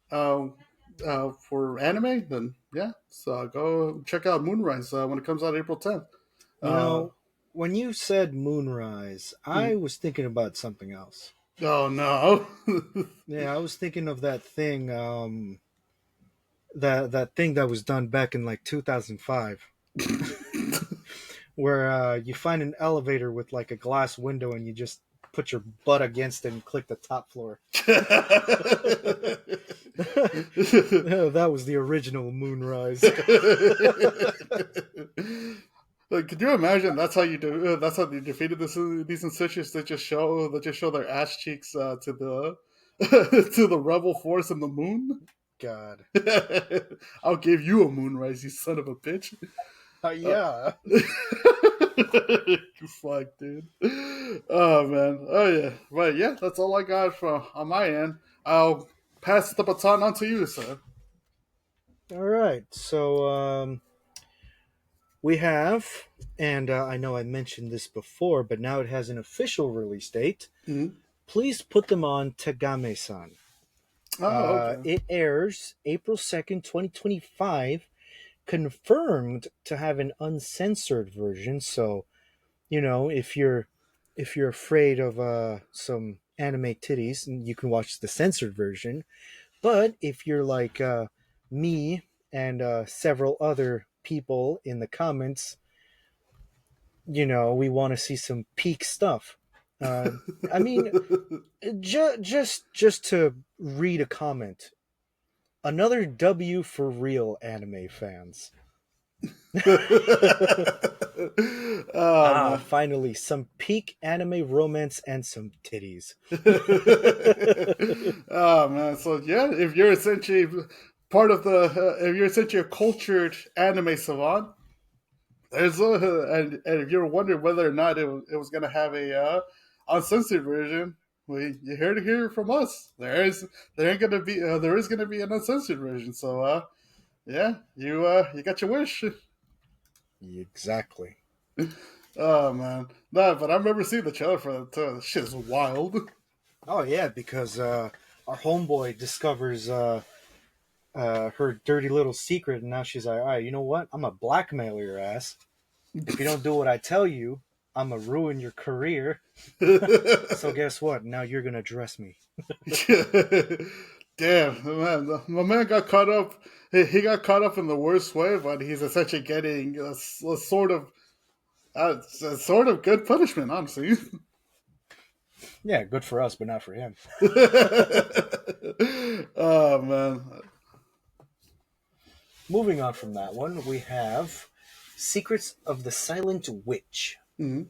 for anime, then yeah. So go check out Moonrise when it comes out April 10th. You Uh, know, when you said Moonrise, I mm. was thinking about something else. Oh no. Yeah, I was thinking of that thing, that thing that was done back in like 2005, where you find an elevator with like a glass window and you just put your butt against it and click the top floor. Yeah, that was the original Moonrise. Like, could you imagine? That's how you do. That's how they defeated these insurgents. They just show their ass cheeks to the to the rebel force in the moon. God. I'll give you a moonrise, you son of a bitch. Uh, Yeah. you fuck, dude. Oh man. Oh yeah. Right. Yeah. That's all I got from on my end. I'll pass the baton on to you, sir. All right. So we have, and I know I mentioned this before, but now it has an official release date. Mhm. Please put them on Tagame-san. Oh, okay. It airs April 2nd, 2025, confirmed to have an uncensored version. So, if you're afraid of some anime titties, you can watch the censored version. But if you're like me and several other people in the comments, we want to see some peak stuff. Uh, I mean, just to read a comment. Another W for real anime fans. Oh Ah, man. finally, some peak anime romance and some titties. Oh man. So yeah, if you're essentially part of if you're essentially a cultured anime savant, and if you're wondering whether or not it was going to have a uncensored version, you heard it here from us. There is gonna be an uncensored version. So yeah, you got your wish. Exactly. Oh man, no, but I remember seeing the trailer for that too. That shit is wild. Oh yeah, because our homeboy discovers her dirty little secret, and now she's like, "All right, you know what? I'm gonna blackmail your ass. If you don't do what I tell you, I'm gonna ruin your career. So guess what? Now you're gonna dress me." Damn, man, my man got caught up. He got caught up in the worst way, but he's essentially getting a sort of good punishment, honestly. Yeah, good for us, but not for him. Oh man. Moving on from that one, we have Secrets of the Silent Witch. Mhm.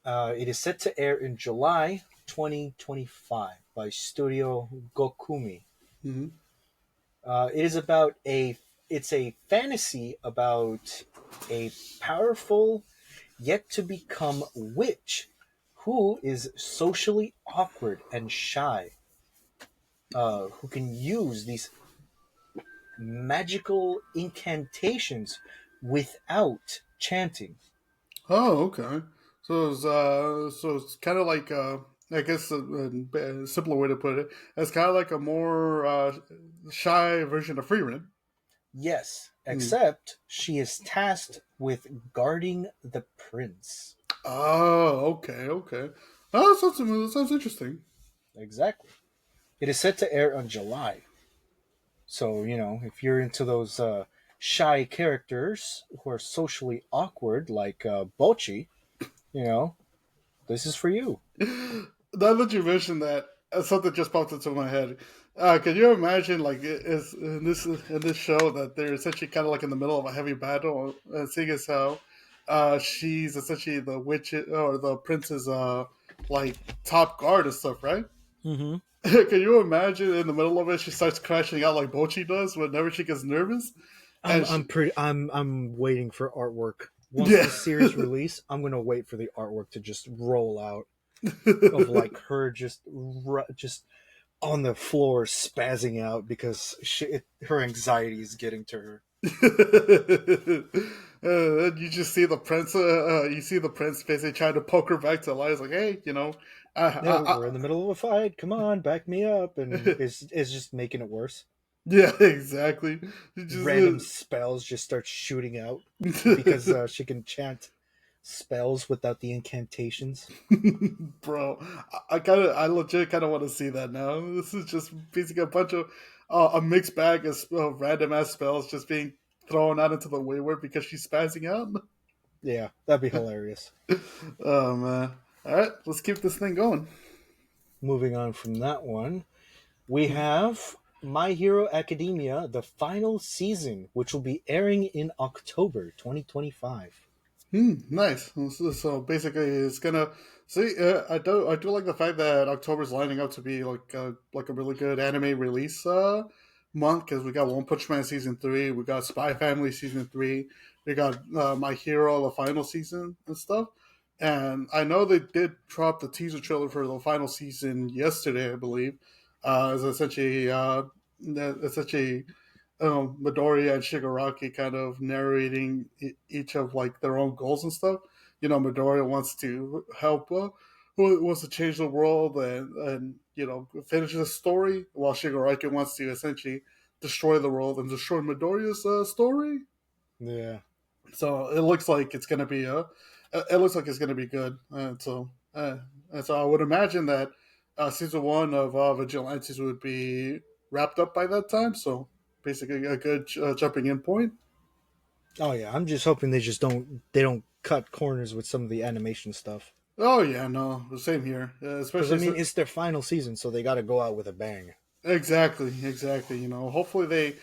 It is set to air in July 2025 by Studio Gokumi. Mhm. It is about it's a fantasy about a powerful yet to become witch who is socially awkward and shy, who can use these magical incantations without chanting. Oh, okay. So it's kind of like I guess a simpler way to put it, it's kind of like a more shy version of Freeman. Yes, Mm. except she is tasked with guarding the prince. Oh, okay, okay. Oh, that sounds interesting. Exactly. It is set to air on July. So, if you're into those shy characters who are socially awkward, like Bochi, you know, this is for you. Now that you mentioned that, something just popped into my head. Can you imagine, like, is in this show that they're essentially kind of like in the middle of a heavy battle, seeing as how she's essentially the witch or the prince's like top guard and stuff, right? Hmm. Can you imagine in the middle of it, she starts crashing out like Bochi does whenever she gets nervous, I'm and I'm pretty I'm waiting for artwork. Once yeah. the series release, I'm gonna wait for the artwork to just roll out of like her just on the floor spazzing out because her anxiety is getting to her. You just see the prince. You see the prince basically trying to poke her back to life. Like, hey, Yeah, I, we're in the middle of a fight. Come on, back me up, and it's just making it worse. yeah, exactly. You Random just, spells just start shooting out because she can chant spells without the incantations. bro, I legit kind of want to see that now. This is just basically a bunch of a mixed bag of random ass spells just being thrown out into the wayward because she's spazzing out. Yeah, that'd be hilarious. Oh man! All right, let's keep this thing going. Moving on from that one, we have My Hero Academia, the final season, which will be airing in October 2025. Nice. So basically, it's gonna see. I do like the fact that October's lining up to be like a really good anime release month because we got One Punch Man season 3, we got Spy Family season 3, we got My Hero the final season and stuff. And I know they did drop the teaser trailer for the final season yesterday, I believe. It's essentially Midoriya and Shigaraki kind of narrating each of like their own goals and stuff. Midoriya wants to help, who wants to change the world and finish the story, while Shigaraki wants to essentially destroy the world and destroy Midoriya's story. Yeah. So it looks like it's gonna be it looks like it's gonna be good. And so I would imagine that season one of Vigilantes would be wrapped up by that time. So basically, a good jumping in point. Oh yeah, I'm just hoping they don't cut corners with some of the animation stuff. Oh yeah, no, the same here. Because I Especially mean, it's their final season, so they got to go out with a bang. exactly. Hopefully they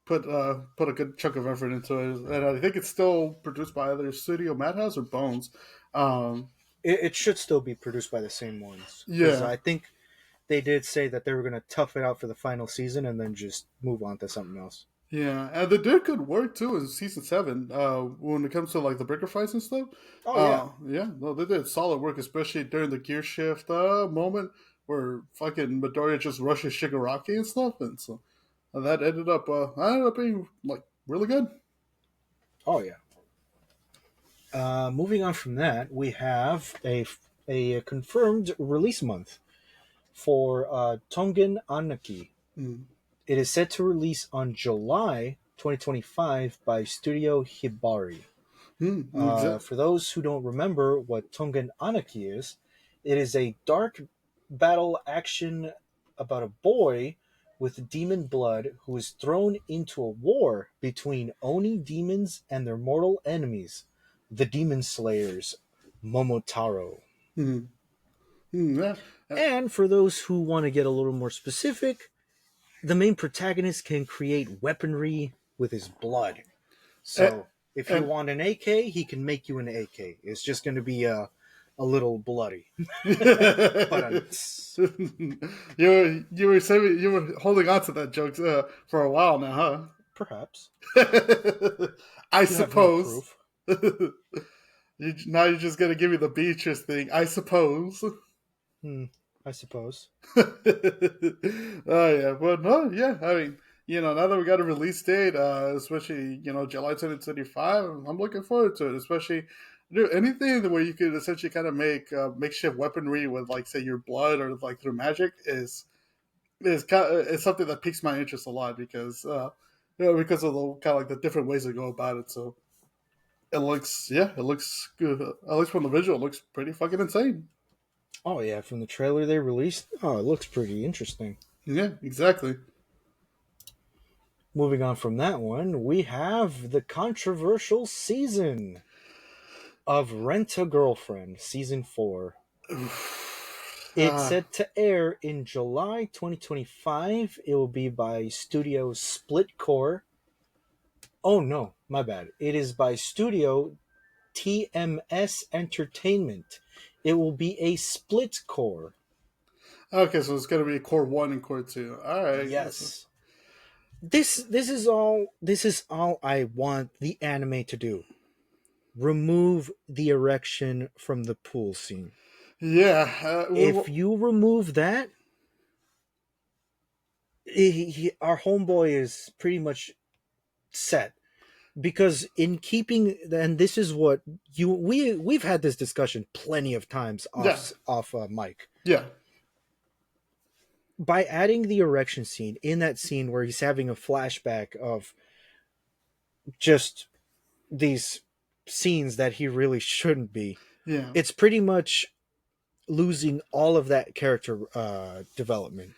put a good chunk of effort into it, and I think it's still produced by either Studio Madhouse or Bones. Um, It should still be produced by the same ones, because yeah, I think they did say that they were going to tough it out for the final season and then just move on to something else. Yeah, and they did good work too in season 7. When it comes to like the breaker fights and stuff. Oh yeah. Yeah, no, they did solid work, especially during the gear shift moment where fucking Midoriya just rushes Shigaraki and stuff, and so that ended up being like really good. Oh yeah. Moving on from that, we have a confirmed release month for Tongen Anaki. Mm. It is set to release on July 2025 by Studio Hibari. For those who don't remember what Tongen Anaki is, it is a dark battle action about a boy with demon blood who is thrown into a war between Oni demons and their mortal enemies, the Demon Slayers, Momotaro. Mm. Yeah. And for those who want to get a little more specific, the main protagonist can create weaponry with his blood. And, So if you and want an AK, he can make you an AK. It's just going to be a little bloody. But you were holding on to that joke for a while now, perhaps huh? I you have no suppose. proof. Now you're just gonna give me the Beatrice thing, I suppose. Hmm, I suppose. Oh yeah, but no, yeah. I mean, now that we got a release date, especially July 2025, I'm looking forward to it. Especially, dude, anything where you could essentially kind of make makeshift weaponry with, like, say, your blood or like through magic is something that piques my interest a lot because because of the kind of like the different ways to go about it. So it looks good. At least from the visual, it looks pretty fucking insane. Oh yeah, from the trailer they released, oh, it looks pretty interesting. Yeah, exactly. Moving on from that one, we have the controversial season of Rent a Girlfriend, season 4. It's uh, set to air in July 2025. It will be by Studio Split Core. Oh no, my bad. It is by Studio TMS Entertainment. It will be a split core. okay, so it's gonna be core 1 and core 2. All right. Yes. This is all I want the anime to do. Remove the erection from the pool scene. Yeah. If you remove that, our homeboy is pretty much set because in keeping, and this is what we've had this discussion plenty of times Yeah, off mic. yeah, By adding the erection scene in that scene where he's having a flashback of just these scenes that he really shouldn't be, yeah, it's pretty much losing all of that character development,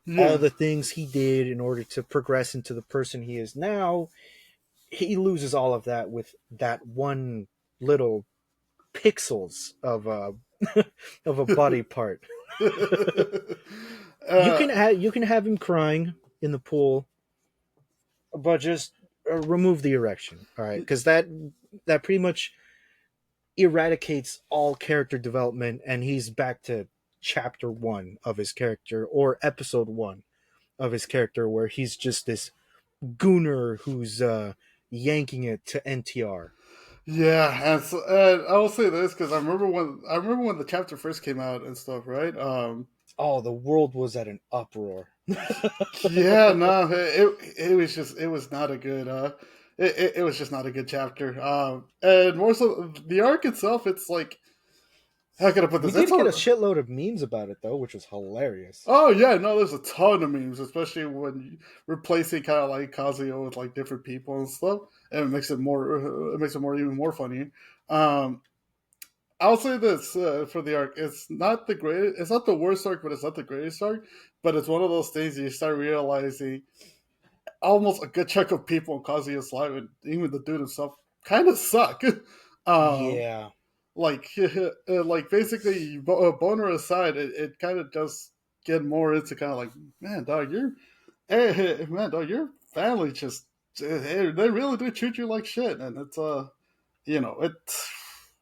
all yeah, the things he did in order to progress into the person he is now. He loses all of that with that one little pixels of a of a body part. uh, You can have him crying in the pool, but just remove the erection, all right? Because that pretty much eradicates all character development, and he's back to chapter one of his character or episode one of his character, where he's just this gooner who's yanking it to NTR. yeah. And so, I will say this because I remember when the chapter first came out and stuff, right? Oh, the world was at an uproar. Yeah, no, it was just it was not a good it was just not a good chapter. And more so the arc itself, it's like how can I put We this? It's did get a a shitload of memes about it though, which was hilarious. oh yeah, no, there's a ton of memes, especially when you replacing kind of like Kazuya with like different people and stuff, and it makes it more even more funny. Um, I'll say this for the arc: it's not the worst arc, but it's not the greatest arc. But it's one of those things you start realizing almost a good chunk of people in Kazuya's life, and even the dude himself, kind of suck. um, Yeah. like, like basically, boner aside, it kind of does get more into kind of like, man, dog, man, dog, your family just, they really do treat you like shit, and it's you know,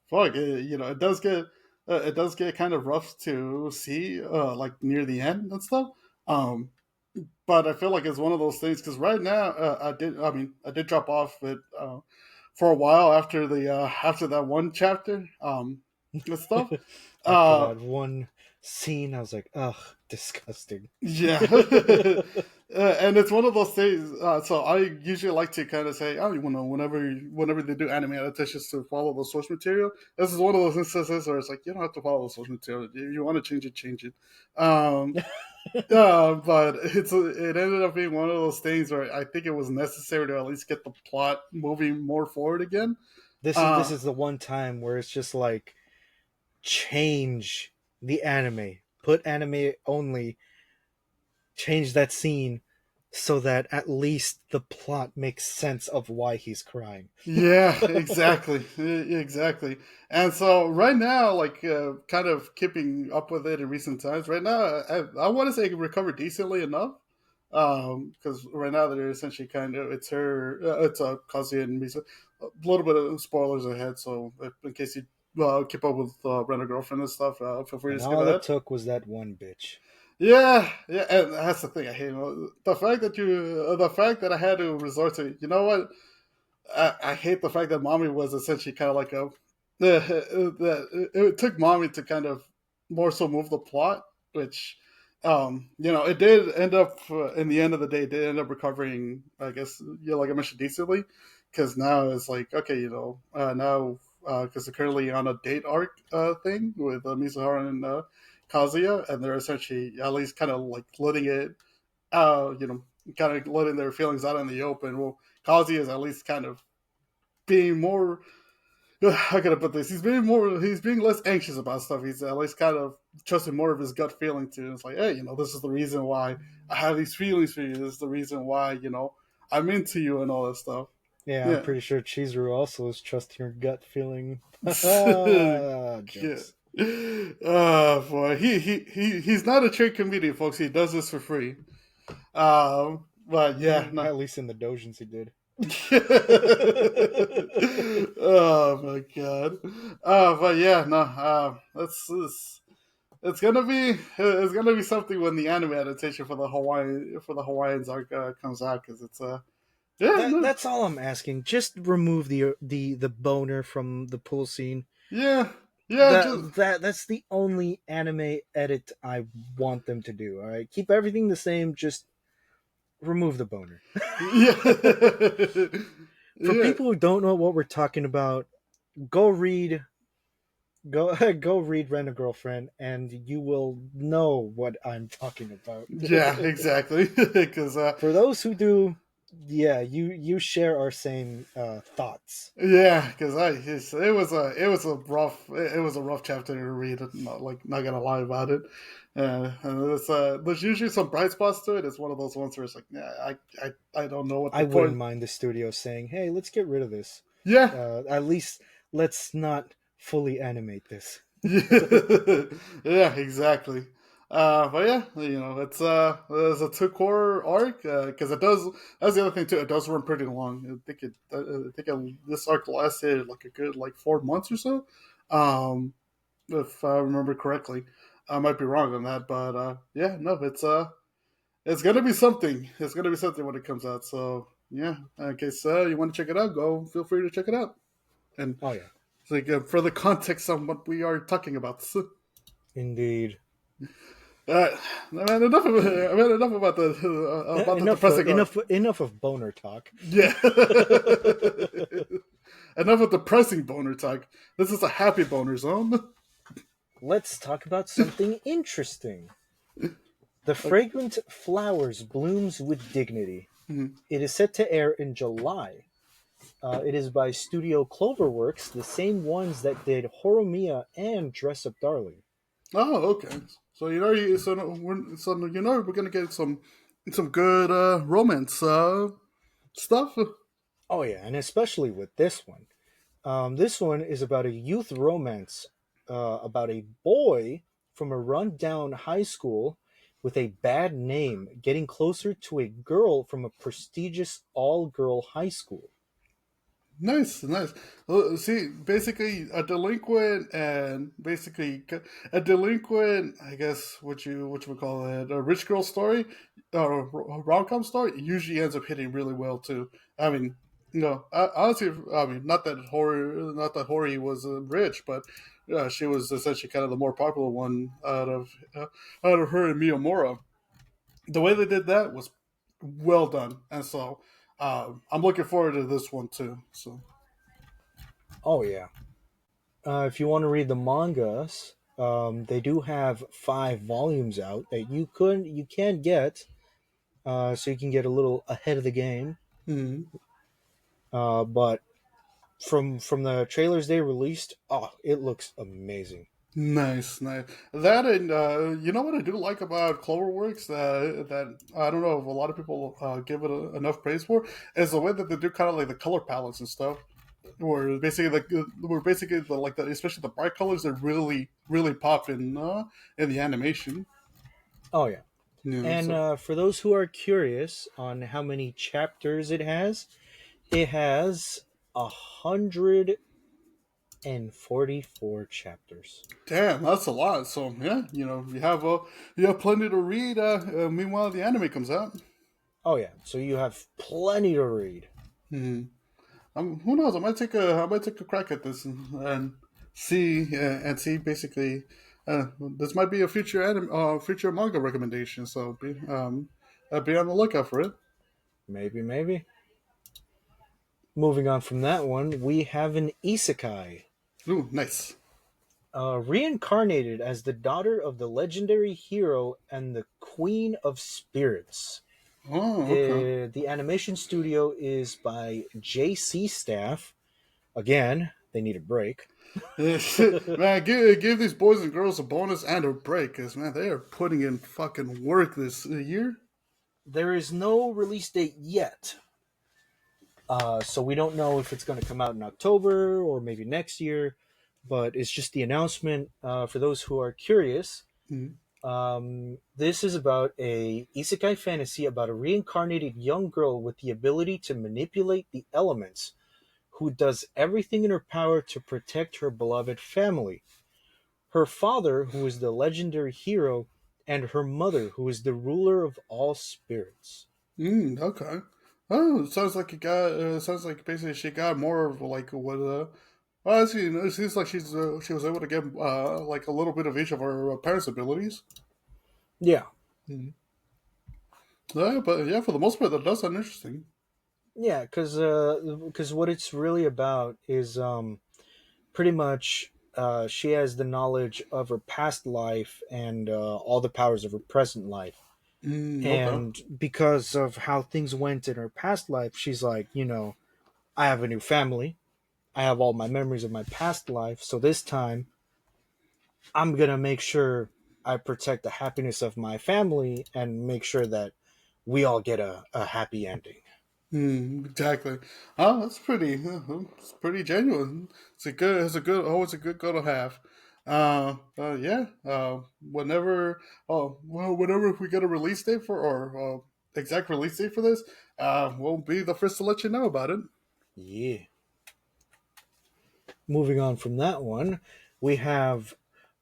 fuck, you know, it does get kind of rough to see, like near the end and stuff. Um, but I feel like it's one of those things because right now I did drop off it for a while after the after that one chapter and stuff. After Uh, that one scene, I was like, ugh, disgusting. yeah, and it's one of those things. So I usually like to kind of say, oh, you know, whenever they do anime adaptations to follow the source material, this is one of those instances where it's like you don't have to follow the source material. If you want to change it, change it. Um, but it ended up being one of those things where I think it was necessary to at least get the plot moving more forward again. This Uh, is the one time where it's just like change the anime, put anime only, change that scene so that at least the plot makes sense of why he's crying. yeah, exactly, exactly. And so right now, like kind of keeping up with it in recent times. Right now, I want to say it recovered decently enough. Because right now they're essentially kind of it's Kazuya and Misa. A little bit of spoilers ahead, so in case you keep up with Rent a Girlfriend and stuff, feel free to And skip all it ahead. took was that one bitch. Yeah, yeah, and that's the thing I hate. The fact that the fact that I had to resort to, you know what? I hate the fact that mommy was essentially kind of like a that it took mommy to kind of more so move the plot, which you know it did end up in the end of the day it did end up recovering. I guess like I mentioned decently because now it's like okay, you know now because they're currently on a date arc thing with Mizuhara and Kazuya, and they're essentially at least kind of like letting it you know kind of letting their feelings out in the open. Well, Kazuya is at least kind of being more how can I put this? He's being less anxious about stuff. He's at least kind of trusting more of his gut feeling too. It's like, hey, you know, this is the reason why I have these feelings for you. This is the reason why, you know, I'm into you and all that stuff. Yeah, I'm Yeah. pretty sure Chizuru also is trusting her gut feeling. Yeah. Jokes. Oh boy. He's not a trade comedian, folks. He does this for free. But yeah, no. At least in the dojins he did. Oh my god. But yeah, no. It's gonna be something when the anime adaptation for the Hawaiians arc comes out because it's yeah no That's all I'm asking. Just remove the boner from the pool scene. yeah yeah just That's the only anime edit I want them to do. All right, keep everything the same. Just remove the boner. Yeah. For Yeah. people who don't know what we're talking about, go read go go read Rent a Girlfriend, and you will know what I'm talking about. Yeah, exactly. Because For those who do, yeah, you share our same thoughts. yeah, because it was a rough chapter to read. Not gonna lie about it. And there's usually some bright spots to it. It's one of those ones where it's like, yeah, I don't know what the I wouldn't point. mind the studio saying, "Hey, let's get rid of this. Yeah, At least let's not fully animate this." yeah, exactly. But yeah, it's a two core arc because it does. That's the other thing too. It does run pretty long. This arc lasted like a good like 4 months or so, um, if I remember correctly. I might be wrong on that, but yeah, no, it's gonna be something. It's gonna be something when it comes out. So yeah, in case you want to check it out, go feel free to check it out. And Oh yeah, it's like further context on what we are talking about. indeed. Uh, man, enough about the Enough, depressing arc. enough of boner talk. Yeah, enough of depressing boner talk. This is a happy boner zone. Let's talk about something interesting. The fragrant flowers blooms with dignity. Mhm. It is set to air in July. It is by Studio Cloverworks, the same ones that did Horimiya and Dress Up Darling. Oh, okay. So we're gonna get some good romance stuff. Oh yeah, and especially with this one. This one is about a youth romance about a boy from a rundown high school with a bad name getting closer to a girl from a prestigious all-girl high school. Nice, nice. See, basically a delinquent. I guess what you would call it, a rich girl story, or a rom com story, usually ends up hitting really well too. I mean, honestly, I mean, not that Hori was rich, but she was essentially kind of the more popular one out of her and Miyamura. The way they did that was well done, and so I'm looking forward to this one too. So. Oh yeah. If you want to read the mangas, they do have 5 volumes out that you can get, so you can get a little ahead of the game. Mhm. But from the trailers they released, oh, it looks amazing. Nice, nice. That and you know what I do like about Cloverworks that I don't know if a lot of people give it enough praise for is the way that they do kind of like the color palettes and stuff. Where basically especially the bright colors that really pop in the animation. Oh yeah. Yeah, And so for those who are curious on how many chapters it has 144 chapters. damn, that's a lot. So yeah, you have plenty to read. Meanwhile, the anime comes out. Oh yeah, so you have plenty to read. Hmm. Who knows? I might take a crack at this and see basically. This might be a future manga recommendation. So be on the lookout for it. Maybe, maybe. Moving on from that one, we have an isekai. Ooh, nice. Reincarnated as the daughter of the legendary hero and the queen of spirits. Oh, okay. The animation studio is by JC Staff. Again, they need a break. Man, give these boys and girls a bonus and a break, cause man, they are putting in fucking work this year. There is no release date yet, so we don't know if it's going to come out in October or maybe next year. But it's just the announcement for those who are curious. Mhm. This is about a isekai fantasy about a reincarnated young girl with the ability to manipulate the elements, who does everything in her power to protect her beloved family. Her father, who is the legendary hero, and her mother, who is the ruler of all spirits. Okay. Oh, it sounds like sounds like basically she got more of like what. Well, see, it seems like she was able to get like a little bit of each of her parents' abilities. Yeah. Mhm. Yeah, but yeah, for the most part, that does sound interesting. Yeah, because what it's really about is pretty much she has the knowledge of her past life and all the powers of her present life. Okay. And because of how things went in her past life, she's like, I have a new family. I have all my memories of my past life. So this time, I'm going to make sure I protect the happiness of my family and make sure that we all get a happy ending. Exactly. Oh, that's pretty. It's pretty genuine. It's a good. It's a good. Always a good goal to have. Yeah. Whenever. Oh, well. Whenever we get a release date for or exact release date for this, we'll be the first to let you know about it. Yeah. Moving on from that one, we have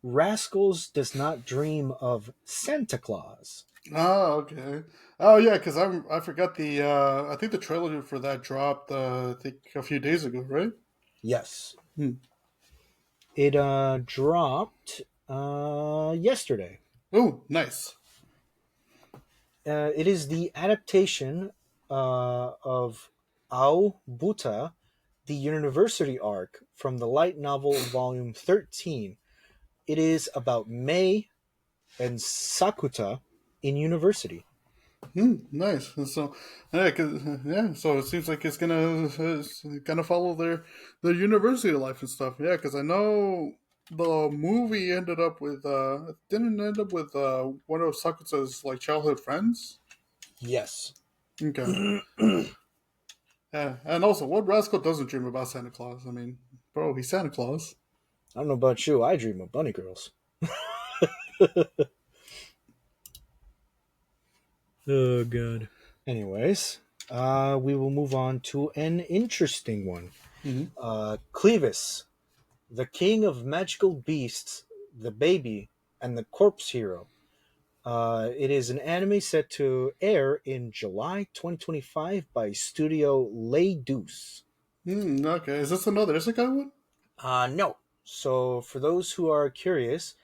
Rascals Does Not Dream of Santa Claus. Oh, okay. Oh, yeah. Because I forgot the. I think the trailer for that dropped. I think a few days ago, right? Yes. Hmm. It dropped yesterday. Oh, nice. It is the adaptation of Ao Buta, the university arc from the light novel volume 13. It is about Mei and Sakuta in university. Nice. And so, yeah, yeah. So it seems like it's gonna follow their university life and stuff. Yeah, because I know the movie ended up with didn't end up with one of Sakuta's like childhood friends. Yes. Okay. I Yeah, and also, what rascal doesn't dream about Santa Claus? I mean, bro, he's Santa Claus. don't know about you. I dream of bunny girls. Oh, God. Anyways, we will move on to an interesting one. Hmm. Clevis, the king of magical beasts, the baby, and the corpse hero. It is an anime set to air in July 2025 by Studio Les Deuce. Okay, is this another Isekai one? No. So, for those who are curious,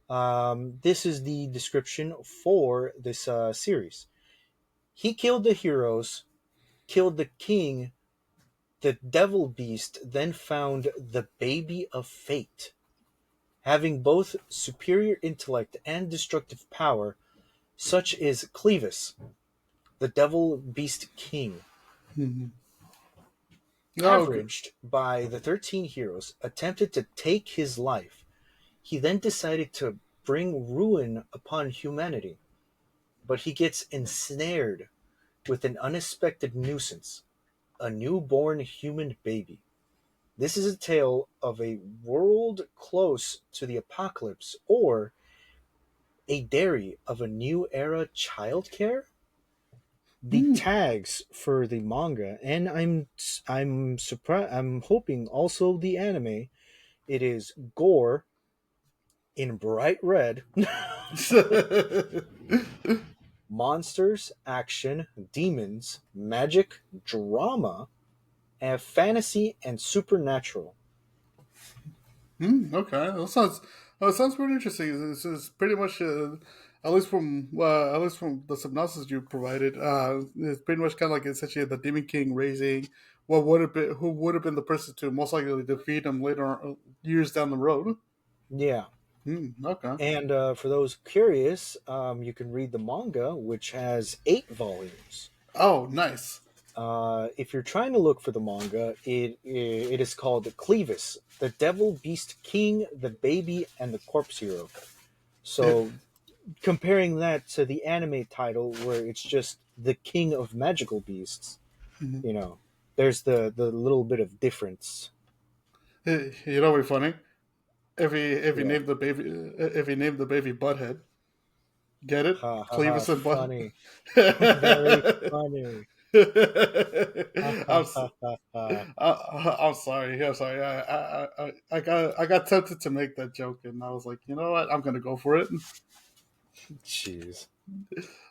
this is the description for this series. He killed the heroes, killed the king. The devil beast then found the baby of fate. Having both superior intellect and destructive power, such is Clevis, the devil beast king. Hmm. Oh, okay. Averaged by the 13 heroes, attempted to take his life. He then decided to bring ruin upon humanity, but he gets ensnared with an unexpected nuisance, a newborn human baby. This is a tale of a world close to the apocalypse or a dairy of a new era childcare. The Hmm. tags for the manga, and I'm surprised. I'm hoping also the anime. It is gore in bright red, monsters, action, demons, magic, drama, and fantasy and supernatural. Okay, that sounds pretty interesting. This is pretty much at least from the synopsis you provided. It's pretty much kind of like essentially the Demon King raising what would have been who would have been the person to most likely defeat him later years down the road. Yeah. Okay. And for those curious, you can read the manga, which has 8 volumes. Oh, nice. If you're trying to look for the manga, it is called Clevis, the Devil Beast King, the Baby, and the Corpse Hero. So comparing that to the anime title, where it's just the King of Magical Beasts, Mhm. you know, there's the little bit of difference. You know, what'd be funny if he What? named the baby if he named the baby Butthead. Get it? Ha ha ha! Clevis and Butt. Funny, very funny. Ha ha I'm, ha s- ha ha. I'm sorry. I'm sorry. I got tempted to make that joke, and I was like, you know what? I'm gonna go for it. Jeez.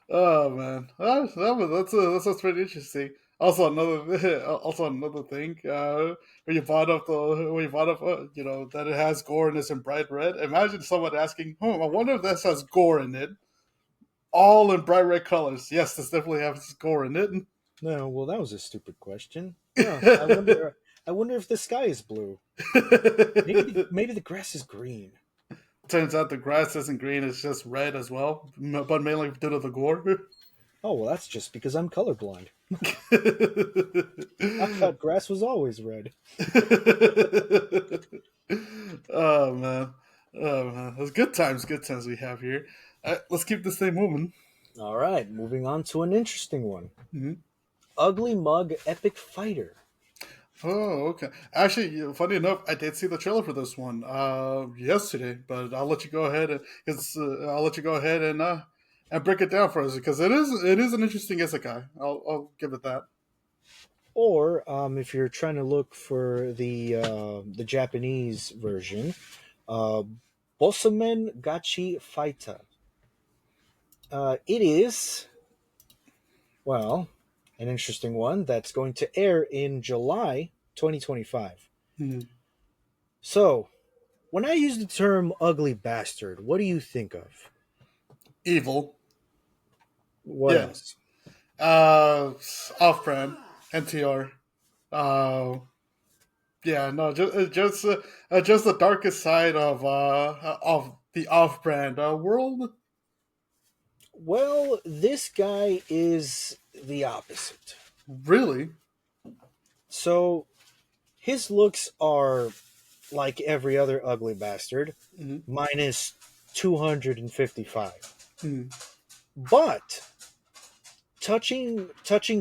Oh man, that's pretty interesting. Also another also another thing. When you brought up that it has gore and it's in bright red. Imagine someone asking, "I wonder if this has gore in it." all in bright red colors. Yes, this definitely has a score in it. No, well, that was a stupid question. Huh, I wonder. I wonder if the sky is blue. Maybe the grass is green. Turns out the grass isn't green; it's just red as well, but mainly due to the gore. Oh well, that's just because I'm colorblind. I thought grass was always red. Oh man, oh man, those good times we have here. Let's keep this thing moving. All right, moving on to an interesting one. Mhm. Ugly Mug Epic Fighter. Oh, okay. Actually, funny enough, I did see the trailer for this one yesterday, but I'll let you go ahead and I'll let you go ahead and break it down for us because it is an interesting isekai. I'll give it that. Or if you're trying to look for the Japanese version, uh, Bosomen Gachi Fighter. It is, well, an interesting one that's going to air in July 2025. Mhm. So, when I use the term ugly bastard, what do you think of? Evil, What yeah. else? Uh, Off-brand, NTR. Uh, yeah, no, just the darkest side of the off-brand world. Well, this guy is the opposite. Really? So, his looks are like every other ugly bastard, Mm-hmm. minus 255. Mm-hmm. But touching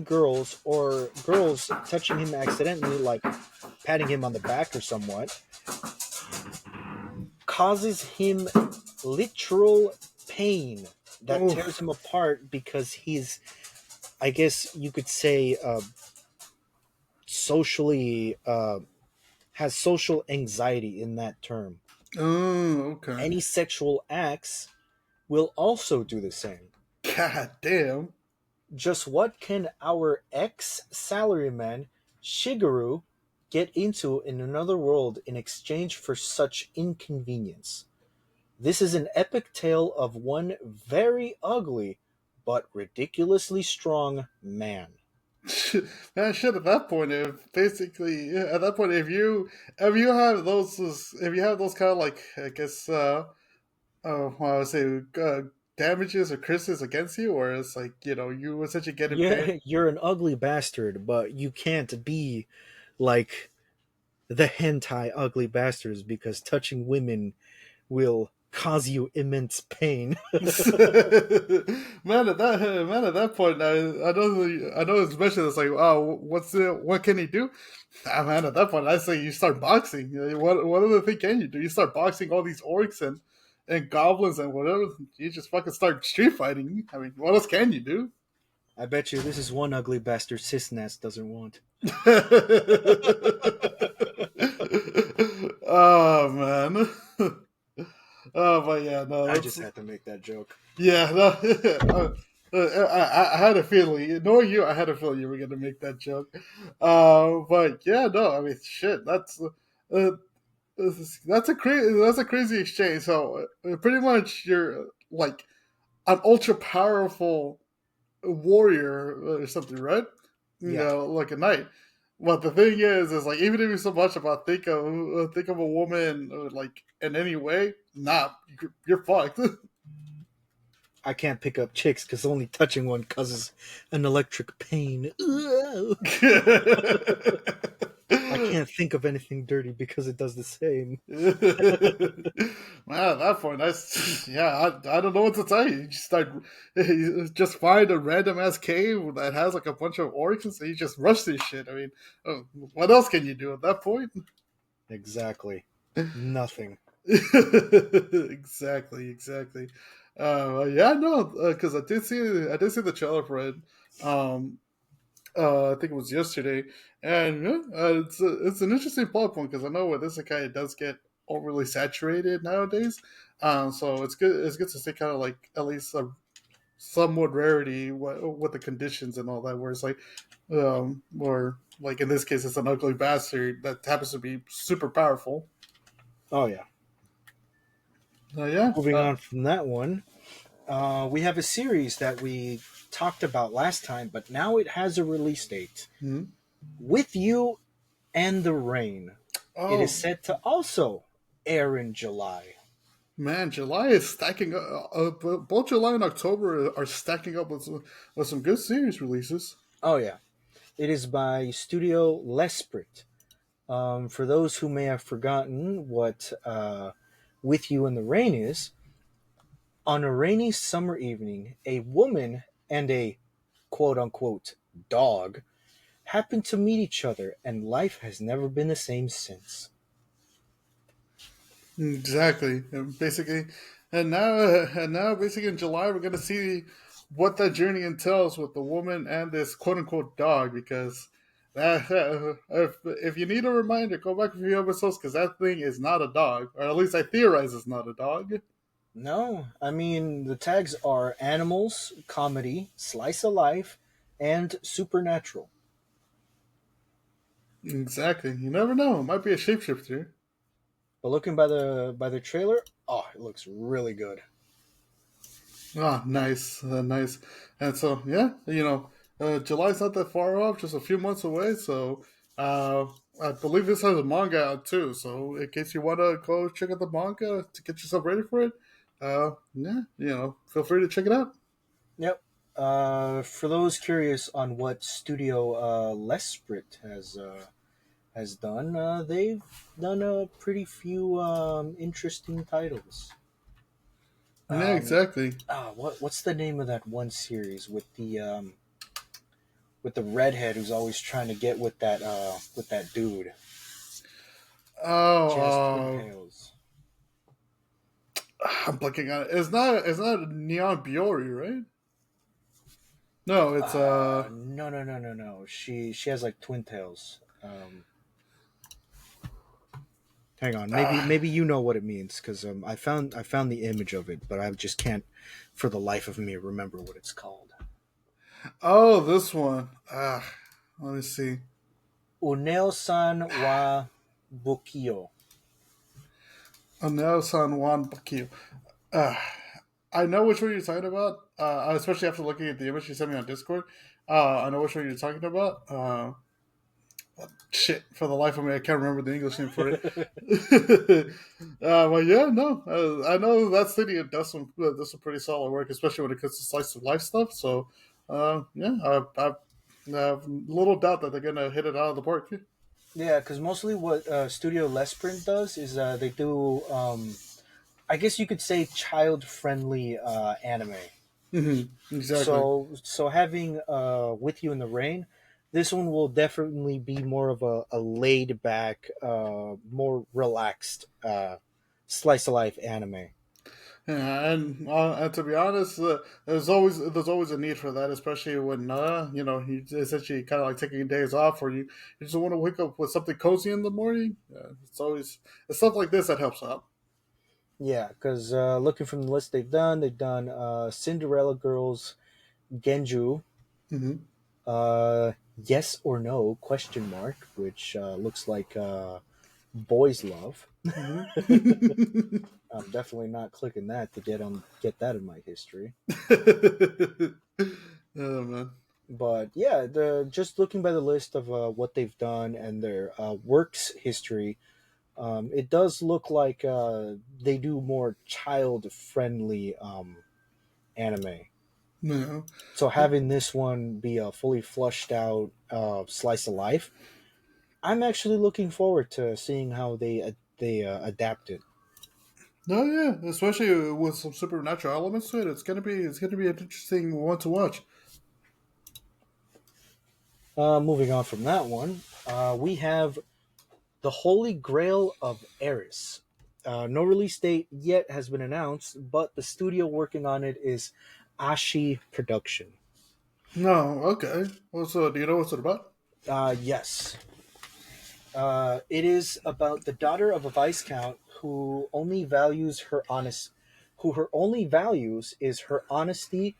girls or girls touching him accidentally, like patting him on the back or somewhat, causes him literal pain that tears Oof. him apart because he's, I guess you could say, socially has social anxiety in that term. Oh, okay. Any sexual acts will also do the same. God damn. Just what can our ex salaryman Shigeru get into in another world in exchange for such inconvenience? This is an epic tale of one very ugly but ridiculously strong man. Man, shit. At that point, if basically, yeah, at that point, if you have those kind of like, I guess, I would say, damages or curses against you, or it's like you essentially get in paid. Yeah, you're an ugly bastard, but you can't be like the hentai ugly bastards because touching women will cause you immense pain. Man, at that point, I know it's mentioned. It's like, oh, what can he do? Ah, man, at that point, I say you start boxing. What other thing can you do? You start boxing all these orcs and goblins and whatever. You just fucking start street fighting. I mean, what else can you do? I bet you this is one ugly bastard Cisnas doesn't want. Oh man. Oh, but yeah, no, I that's just had to make that joke. yeah. No, I had a feeling. Knowing you, I had a feeling you were gonna make that joke. But yeah, no, I mean, shit. That's a crazy exchange. So pretty much, you're like an ultra powerful warrior or something, right? Yeah, Like a knight. But the thing is like even if you so much about think of a woman like in any way, nah, you're fucked. I can't pick up chicks because only touching one causes an electric pain. Ugh. I can't think of anything dirty because it does the same. Man, at that point, that's yeah. I don't know what to tell you. You just find a random ass cave that has like a bunch of orcs, and so you just rush this shit. I mean, what else can you do at that point? Exactly. Nothing. Exactly, exactly. Yeah, no, because I did see the trailer for it. Um, I think it was yesterday, and it's an interesting plot point because I know with this it does get overly saturated nowadays. So it's good to see kind of like at least a somewhat rarity with the conditions and all that. Where it's like, or like in this case, it's an ugly bastard that happens to be super powerful. Oh yeah. Yeah. Moving on from that one, We have a series that we talked about last time, but now it has a release date. Hmm? With You and the Rain. It is Oh set to also air in July. man, July is stacking up. Both July and October are stacking up with some good series releases. Oh, yeah. It is by Studio L'Esprit. For those who may have forgotten what With You in the Rain is, on a rainy summer evening, a woman and a quote unquote dog happen to meet each other, and life has never been the same since. Exactly, and basically, and now, basically in July, we're gonna see what that journey entails with the woman and this quote unquote dog. Because if you need a reminder, go back a few episodes because that thing is not a dog, or at least I theorize it's not a dog. No, I mean, the tags are animals, comedy, slice of life, and supernatural. Exactly, you never know. It might be a shapeshifter. But looking by the trailer, oh, it looks really good. Ah, nice, nice. And so, yeah, July's not that far off, just a few months away. So, uh, I believe this has a manga out too. So, in case you want to go check out the manga to get yourself ready for it, yeah, feel free to check it out. Yep. For those curious on what Studio L'Esprit has done, they've done a pretty few interesting titles. Yeah, Um, exactly. what's the name of that one series with the redhead who's always trying to get with that dude? She has twin Oh, tails. I'm blanking on it. It's not Neon Biori, right? No, it's No, no, no, no, no. She has like twin tails. Hang on, ah, maybe you know what it means because I found the image of it, but I just can't for the life of me remember what it's called. oh, this one. Let me see. Uneo-san wa Bukio. Anel San Juan Bakio. Uh, I know which one you're talking about, especially after looking at the image you sent me on Discord. I know which one you're talking about. Shit, for the life of me, I can't remember the English name for it. But yeah, no, I know that city does some pretty solid work, especially when it comes to slice of life stuff. So, yeah, I have little doubt that they're gonna hit it out of the park. Yeah, because mostly what Studio Lesprint does is they do, I guess you could say, child-friendly anime. Exactly. So having With You in the Rain, this one will definitely be more of a laid back, more relaxed slice of life anime. Yeah, and to be honest, there's always a need for that, especially when you essentially kind of like taking days off, or you just want to wake up with something cozy in the morning. It's stuff like this that helps out. Yeah, because looking from the list they've done Cinderella Girls, Genju, Hmm. Yes or No question mark, which looks like boys love. Hmm. I'm definitely not clicking that to get that in my history. Oh man. But yeah, the just looking by the list of what they've done and their works history, it does look like they do more child friendly anime. No. So having this one be a fully flushed out slice of life, I'm actually looking forward to seeing how they adapt it. No, yeah, especially with some supernatural elements to it, it's gonna be an interesting one to watch. Moving on from that one, we have The Holy Grail of Eris. No release date yet has been announced, but the studio working on it is Ashi Production. No, okay. Well, so do you know what's it about? Yes. It is about the daughter of a viscount who her only values is her honesty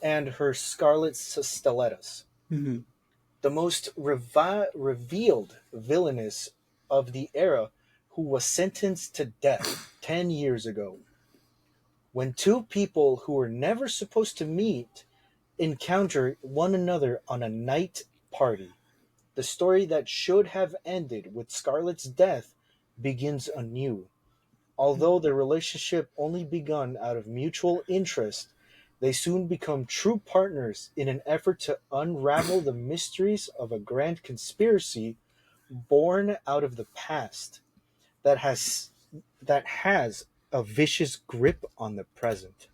and her scarlet stilettos. Hmm. The most revealed villainess of the era, who was sentenced to death 10 years ago. When two people who were never supposed to meet encounter one another on a night party. The story that should have ended with Scarlett's death begins anew. Although their relationship only begun out of mutual interest, they soon become true partners in an effort to unravel the mysteries of a grand conspiracy born out of the past that has a vicious grip on the present.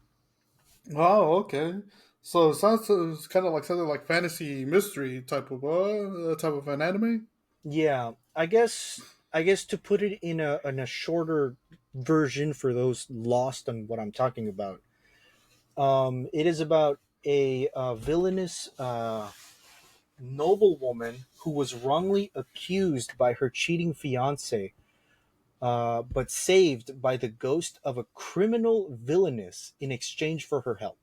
Oh, okay. So it sounds it's kind of like something like fantasy mystery type of an anime. Yeah, I guess to put it in a shorter version for those lost on what I'm talking about. It is about a villainous noblewoman who was wrongly accused by her cheating fiance, but saved by the ghost of a criminal villainess in exchange for her help.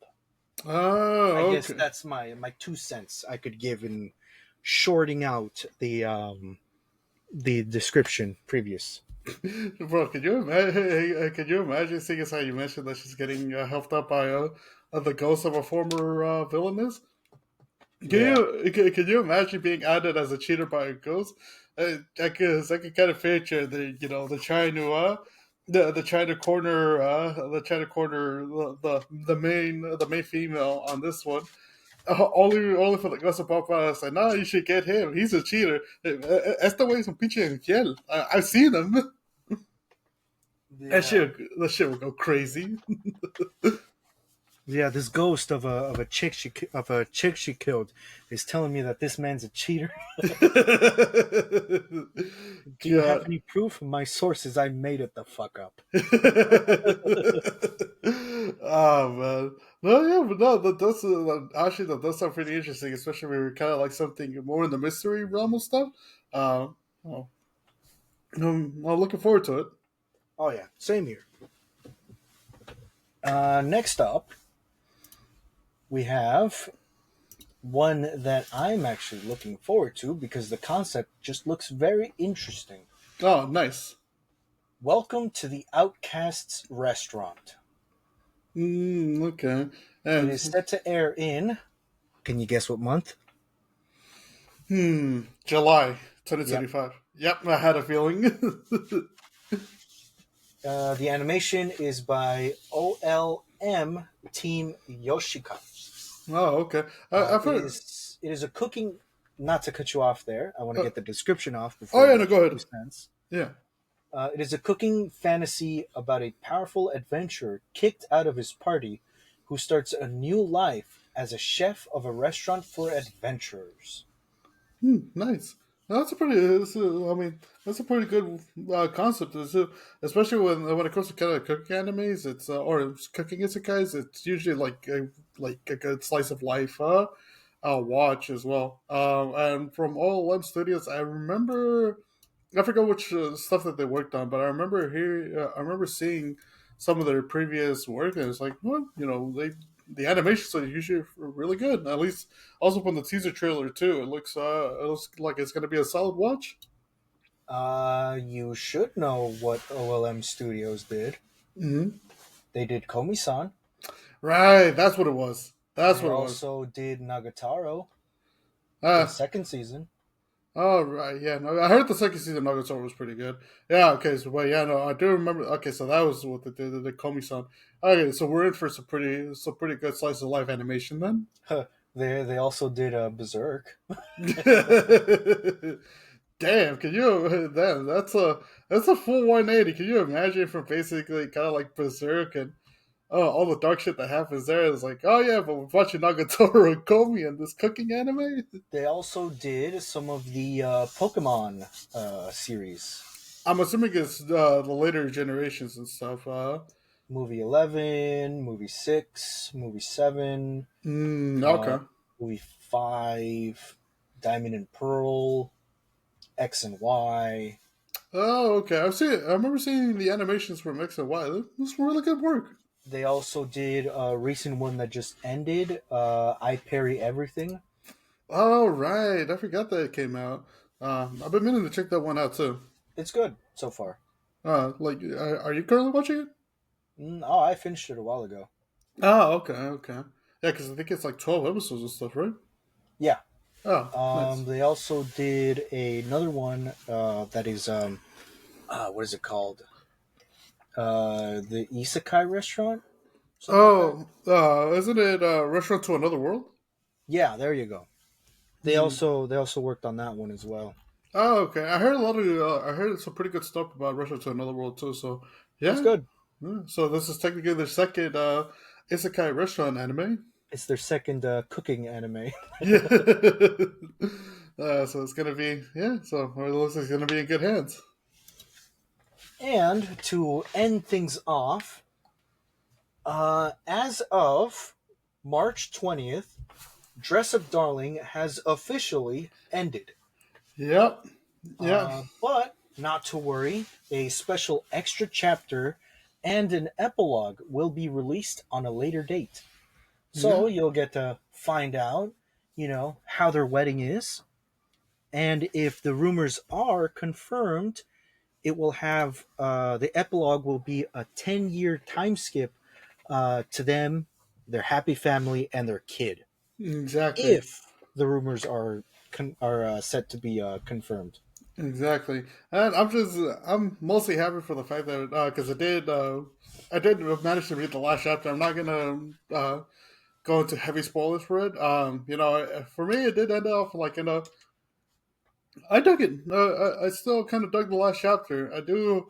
I Oh, guess okay. that's my 2 cents I could give in shorting out the description previous. Bro, can you imagine? Can you imagine seeing as how you mentioned that she's getting helped out by the ghost of a former villainess? Yeah. Can you imagine being outed as a cheater by a ghost? I can kind of picture the trying to the trying to corner the main female on this one. Only for the ghost to pop out and say, "No, you should get him. He's a cheater. Este way es un pinche infiel. I've seen him." Yeah. That shit would go crazy. Yeah, this ghost of a chick she killed is telling me that this man's a cheater. Do you have God. any proof? My sources, I made it the fuck up. Oh man, no, yeah, but no, that does actually that does sound pretty interesting, especially when we're kind of like something more in the mystery realm of stuff. Uh, well, I'm looking forward to it. Oh yeah, same here. Next up, we have one that I'm actually looking forward to because the concept just looks very interesting. Oh, nice. Welcome to the Outcasts restaurant. Okay. It is And set to air in. Can you guess what month? July Yep. 2025. Yep, I had a feeling. The animation is by OLM Team Yoshika. Oh, okay. I've It heard. is it is a cooking. Not to cut you off there, I want to Uh, get the description off oh before I yeah, no, give go two ahead. cents. Yeah. It is a cooking fantasy about a powerful adventurer kicked out of his party, who starts a new life as a chef of a restaurant for adventurers. Nice. That's a pretty. I mean, that's a pretty good concept, especially when it comes to kind of cooking animes. It's or cooking isekais. It's usually like a good slice of life. Watch as well. And from all M Studios, I remember. I forgot which stuff that they worked on, but I remember I remember seeing some of their previous work, and it's like, well, the animations are usually really good. At least also from the teaser trailer too, it looks like it's going to be a solid watch. You should know what OLM Studios did. Hmm. They did Komi-san. Right, that's what it was. That's They what it was. also did Nagatoro, the Ah, second season. oh right, yeah. No, I heard the second season of Naruto was pretty good. Yeah, okay, so but yeah, no, I do remember. Okay, so that was what they did. The Komi-san. Okay, so we're in for some pretty good slice of life animation then. They also did Berserk. Damn, can you? Damn, that's a full 180. Can you imagine from basically kind of like Berserk and all the dark shit that happens there? It's like, oh yeah, but we're watching Nagatoro and Komi and this cooking anime. They also did some of the Pokemon series. I'm assuming it's the later generations and stuff. Movie 11, movie 6, movie 7, uh, Okay. movie 5, Diamond and Pearl, X and Y. Oh, okay. I remember seeing the animations from X and Y. This was really good work. They also did a recent one that just ended, I Parry Everything. Oh right, I forgot that it came out. I've been meaning to check that one out too. It's good so far. Are you currently watching it? Oh, I finished it a while ago. Oh, okay, okay. Yeah, because I think it's like 12 episodes and stuff, right? Yeah. Oh, nice. They also did another one that is what is it called? The Isekai restaurant, something like that. Oh, isn't it Restaurant to Another World? Yeah, there you go. Hmm. They also worked on that one as well. Oh, okay. I heard a lot of. I heard some pretty good stuff about Restaurant to Another World too. So, It's yeah. good. So this is technically their second isekai restaurant anime. It's their second cooking anime. Yeah. So it's gonna be So it looks like it's gonna be in good hands. And to end things off, as of March 20th, Dress Up Darling has officially ended. Yep. Yeah. But not to worry, a special extra chapter and an epilogue will be released on a later date. Yeah. So you'll get to find out, how their wedding is. And if the rumors are confirmed, it will have the epilogue will be a 10-year time skip to them, their happy family, and their kid. Exactly. If the rumors are set to be confirmed. Exactly. And I'm mostly happy for the fact that because I did manage to read the last chapter. I'm not gonna go into heavy spoilers for it. For me, it did end off like in a I dug it. I still kind of dug the last chapter. I do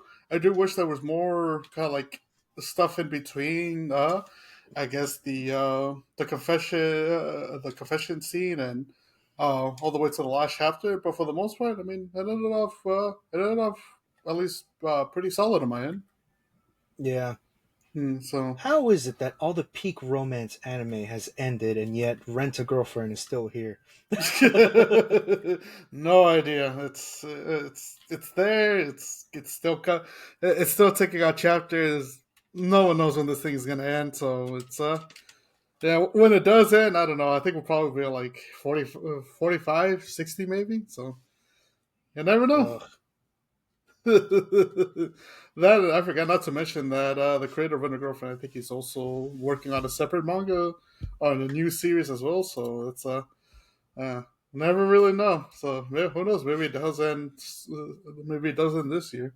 wish there was more kind of like stuff in between. I guess the confession scene, and all the way to the last chapter. But for the most part, I mean, it ended off at least pretty solid on my end. Yeah. So How is it that all the peak romance anime has ended and yet Rent a Girlfriend is still here? no idea. It's there. It's still taking out chapters. No one knows when this thing is gonna end. So it's yeah. When it does end, I don't know. I think we'll probably be like 40, 45, 60 maybe. So you never know. Ugh. That I forgot not to mention that the creator of Under Girlfriend, I think he's also working on a separate manga on a new series as well. So it's uh, never really know. So yeah, who knows? Maybe it does end. Maybe it doesn't this year.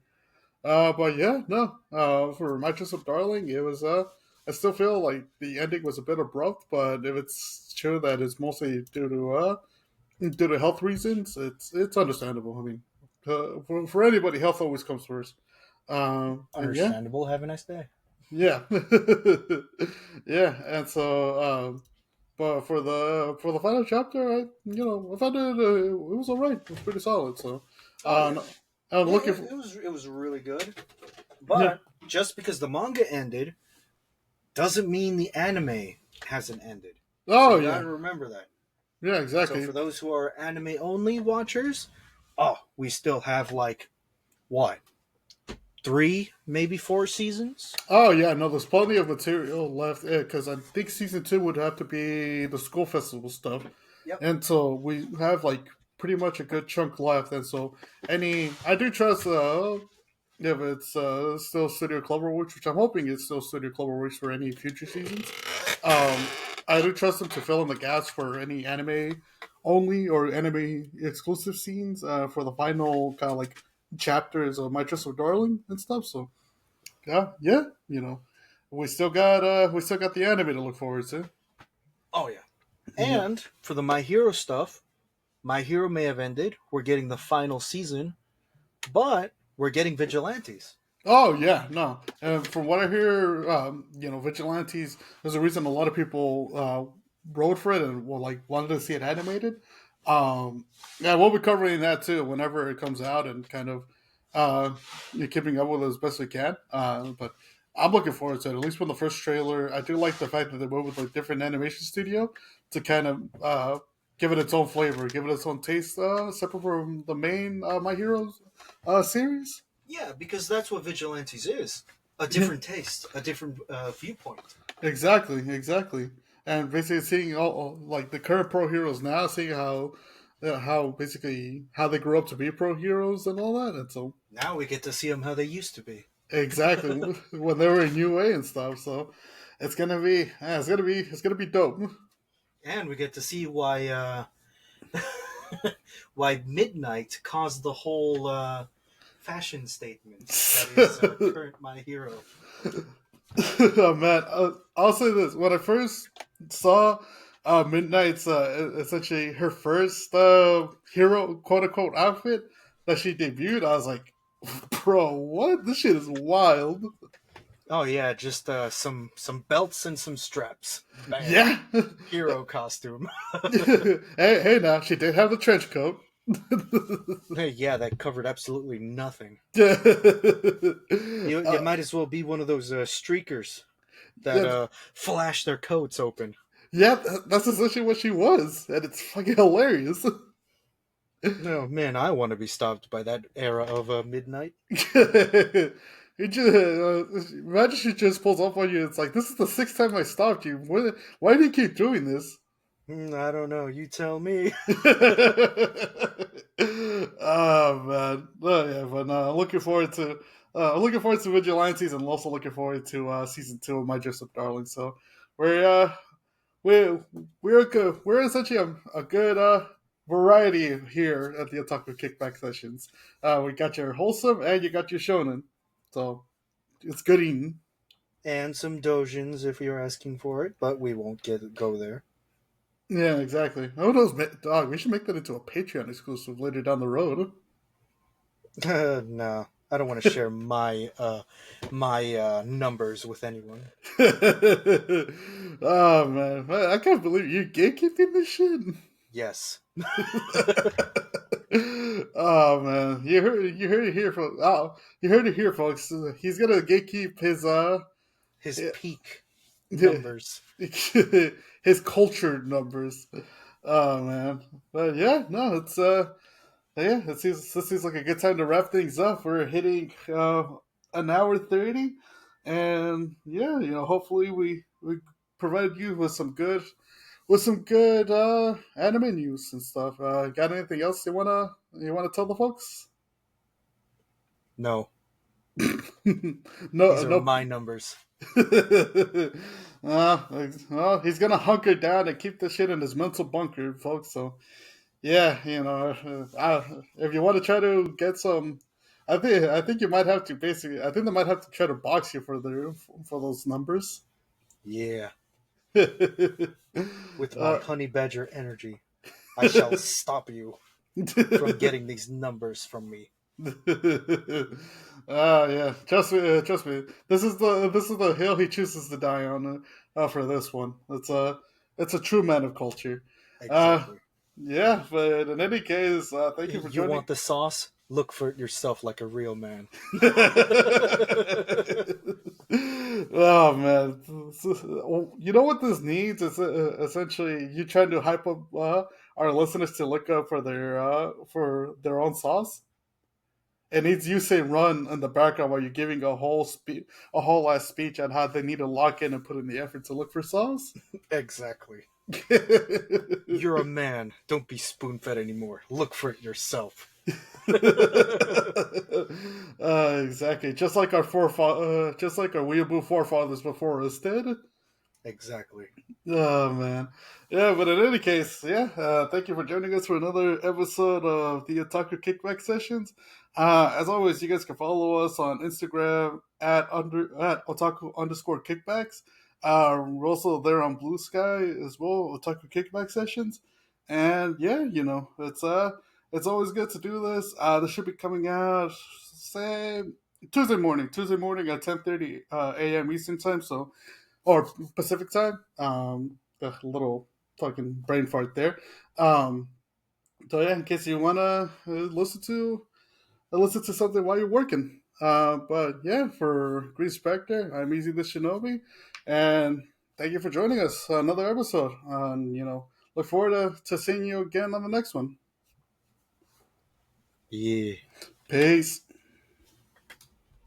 But yeah, no. For My Dress Up Darling, it was. I still feel like the ending was a bit abrupt, but if it's true that it's mostly due to health reasons, it's understandable. I mean, for anybody, health always comes first. And yeah, Understandable. Have a nice day. yeah, yeah. And so, but for the final chapter, I found it was alright. It was pretty solid. So, Oh yeah. uh, I'm Yeah, looking for it was really good. yeah. But just because the manga ended doesn't mean the anime hasn't ended. So Oh you yeah, gotta remember that. yeah, So exactly. for those who are anime only watchers, oh, we still have like what, three, maybe four seasons? Oh yeah, no, there's plenty of material left because I think season two would have to be the school festival stuff, Yep. and so we have like pretty much a good chunk left. And so any, I do trust if it's still Studio Cloverworks, which I'm hoping is still Studio Cloverworks for any future seasons. Um, I do trust them to fill in the gaps for any anime only or anime exclusive scenes for the final kind of like chapters of My Dress of Darling and stuff. So yeah, yeah, we still got the anime to look forward to. Oh yeah. Yep. And for the My Hero stuff, My Hero may have ended. We're getting the final season, but we're getting Vigilantes. Oh yeah, no. And from what I hear, Vigilantes. There's a reason a lot of people wrote for it and wanted to see it animated. Yeah, we'll be covering that too whenever it comes out and kind of keeping up with it as best we can. But I'm looking forward to it. At least from the first trailer, I do like the fact that they went with a different animation studio to kind of give it its own flavor, give it its own taste, separate from the main My Heroes series. Yeah, because that's what Vigilantes is. A Yeah, different taste, a different viewpoint. exactly, exactly. And basically seeing all like the current pro heroes now, seeing how basically how they grew up to be pro heroes and all that, and so Now we get to see them how they used to be. exactly when they were in UA and stuff. So it's gonna be dope. And we get to see why why Midnight caused the whole fashion statement that is current my hero. Oh man, I'll say this: when I first saw Midnight's essentially her first hero quote unquote outfit that she debuted, I was like, "Bro, what? This shit is wild." Oh yeah, just some belts and some straps. Bam, Yeah. hero costume. Hey, now she did have the trench coat. Hey, yeah, that covered absolutely nothing. You uh, might as well be one of those streakers that yeah, flash their coats open. yeah, that's essentially what she was, and it's fucking hilarious. Oh man, I want to be stopped by that era of Midnight. Imagine she just pulls up on you. It's like, this is the sixth time I stopped you. Why do you keep doing this? I don't know. You tell me. Oh man, yeah, but looking forward to Vigilantes, and also looking forward to season 2 of My Dress Up Darling. So we're we're we're essentially a good variety here at the Otaku Kickback Sessions. We got your wholesome and you got your shonen, so it's good eating. And some dojins if you're asking for it, but we won't go there. Yeah, exactly. Oh, those dog. We should make that into a Patreon exclusive later down the road. No, I don't want to share my numbers with anyone. Oh man, I can't believe you gatekeeping this shit. Yes, Oh man, you heard it here, folks. Oh, you heard it here, folks. He's gonna gatekeep his peak his numbers. culture numbers. Oh man, but yeah, no, it's yeah, this seems like a good time to wrap things up. We're hitting an hour 30, and yeah, hopefully we provided you with some good anime news and stuff. Got anything else you wanna tell the folks? No, No, these are no. my numbers. Well, he's gonna hunker down and keep the shit in his mental bunker, folks. So yeah, if you want to try to get some, I think you might have to basically. I think they might have to try to box you for those numbers. Yeah, with my uh, honey badger energy, I shall stop you from getting these numbers from me. yeah, trust me. This is the hill he chooses to die on for this one. It's a true man of culture. Uh, Exactly. yeah, but in any case, thank you for You joining. want the sauce? Look for it yourself like a real man. Oh man, you know what this needs is essentially you trying to hype up our listeners to look up for their own sauce. It needs you saying "run" in the background while you're giving a whole ass speech on how they need to lock in and put in the effort to look for sauce. Exactly. You're a man. Don't be spoon fed anymore. Look for it yourself. Exactly, just like our weeaboo forefathers before us did. Exactly. Oh man, yeah. But in any case, yeah. Thank you for joining us for another episode of the Otaku Kickback Sessions. As always, you guys can follow us on Instagram at otaku_kickbacks. We're also there on Blue Sky as well, Otaku Kickback Sessions. And yeah, it's always good to do this. This should be coming out say Tuesday morning at 10:30 a.m. Eastern time. So or Pacific time. A little fucking brain fart there. Um, so yeah, in case you wanna listen to something while you're working. But yeah, for Green Spectre, I'm Easy the Shinobi, and thank you for joining us on another episode. Look forward to seeing you again on the next one. Yeah. Peace.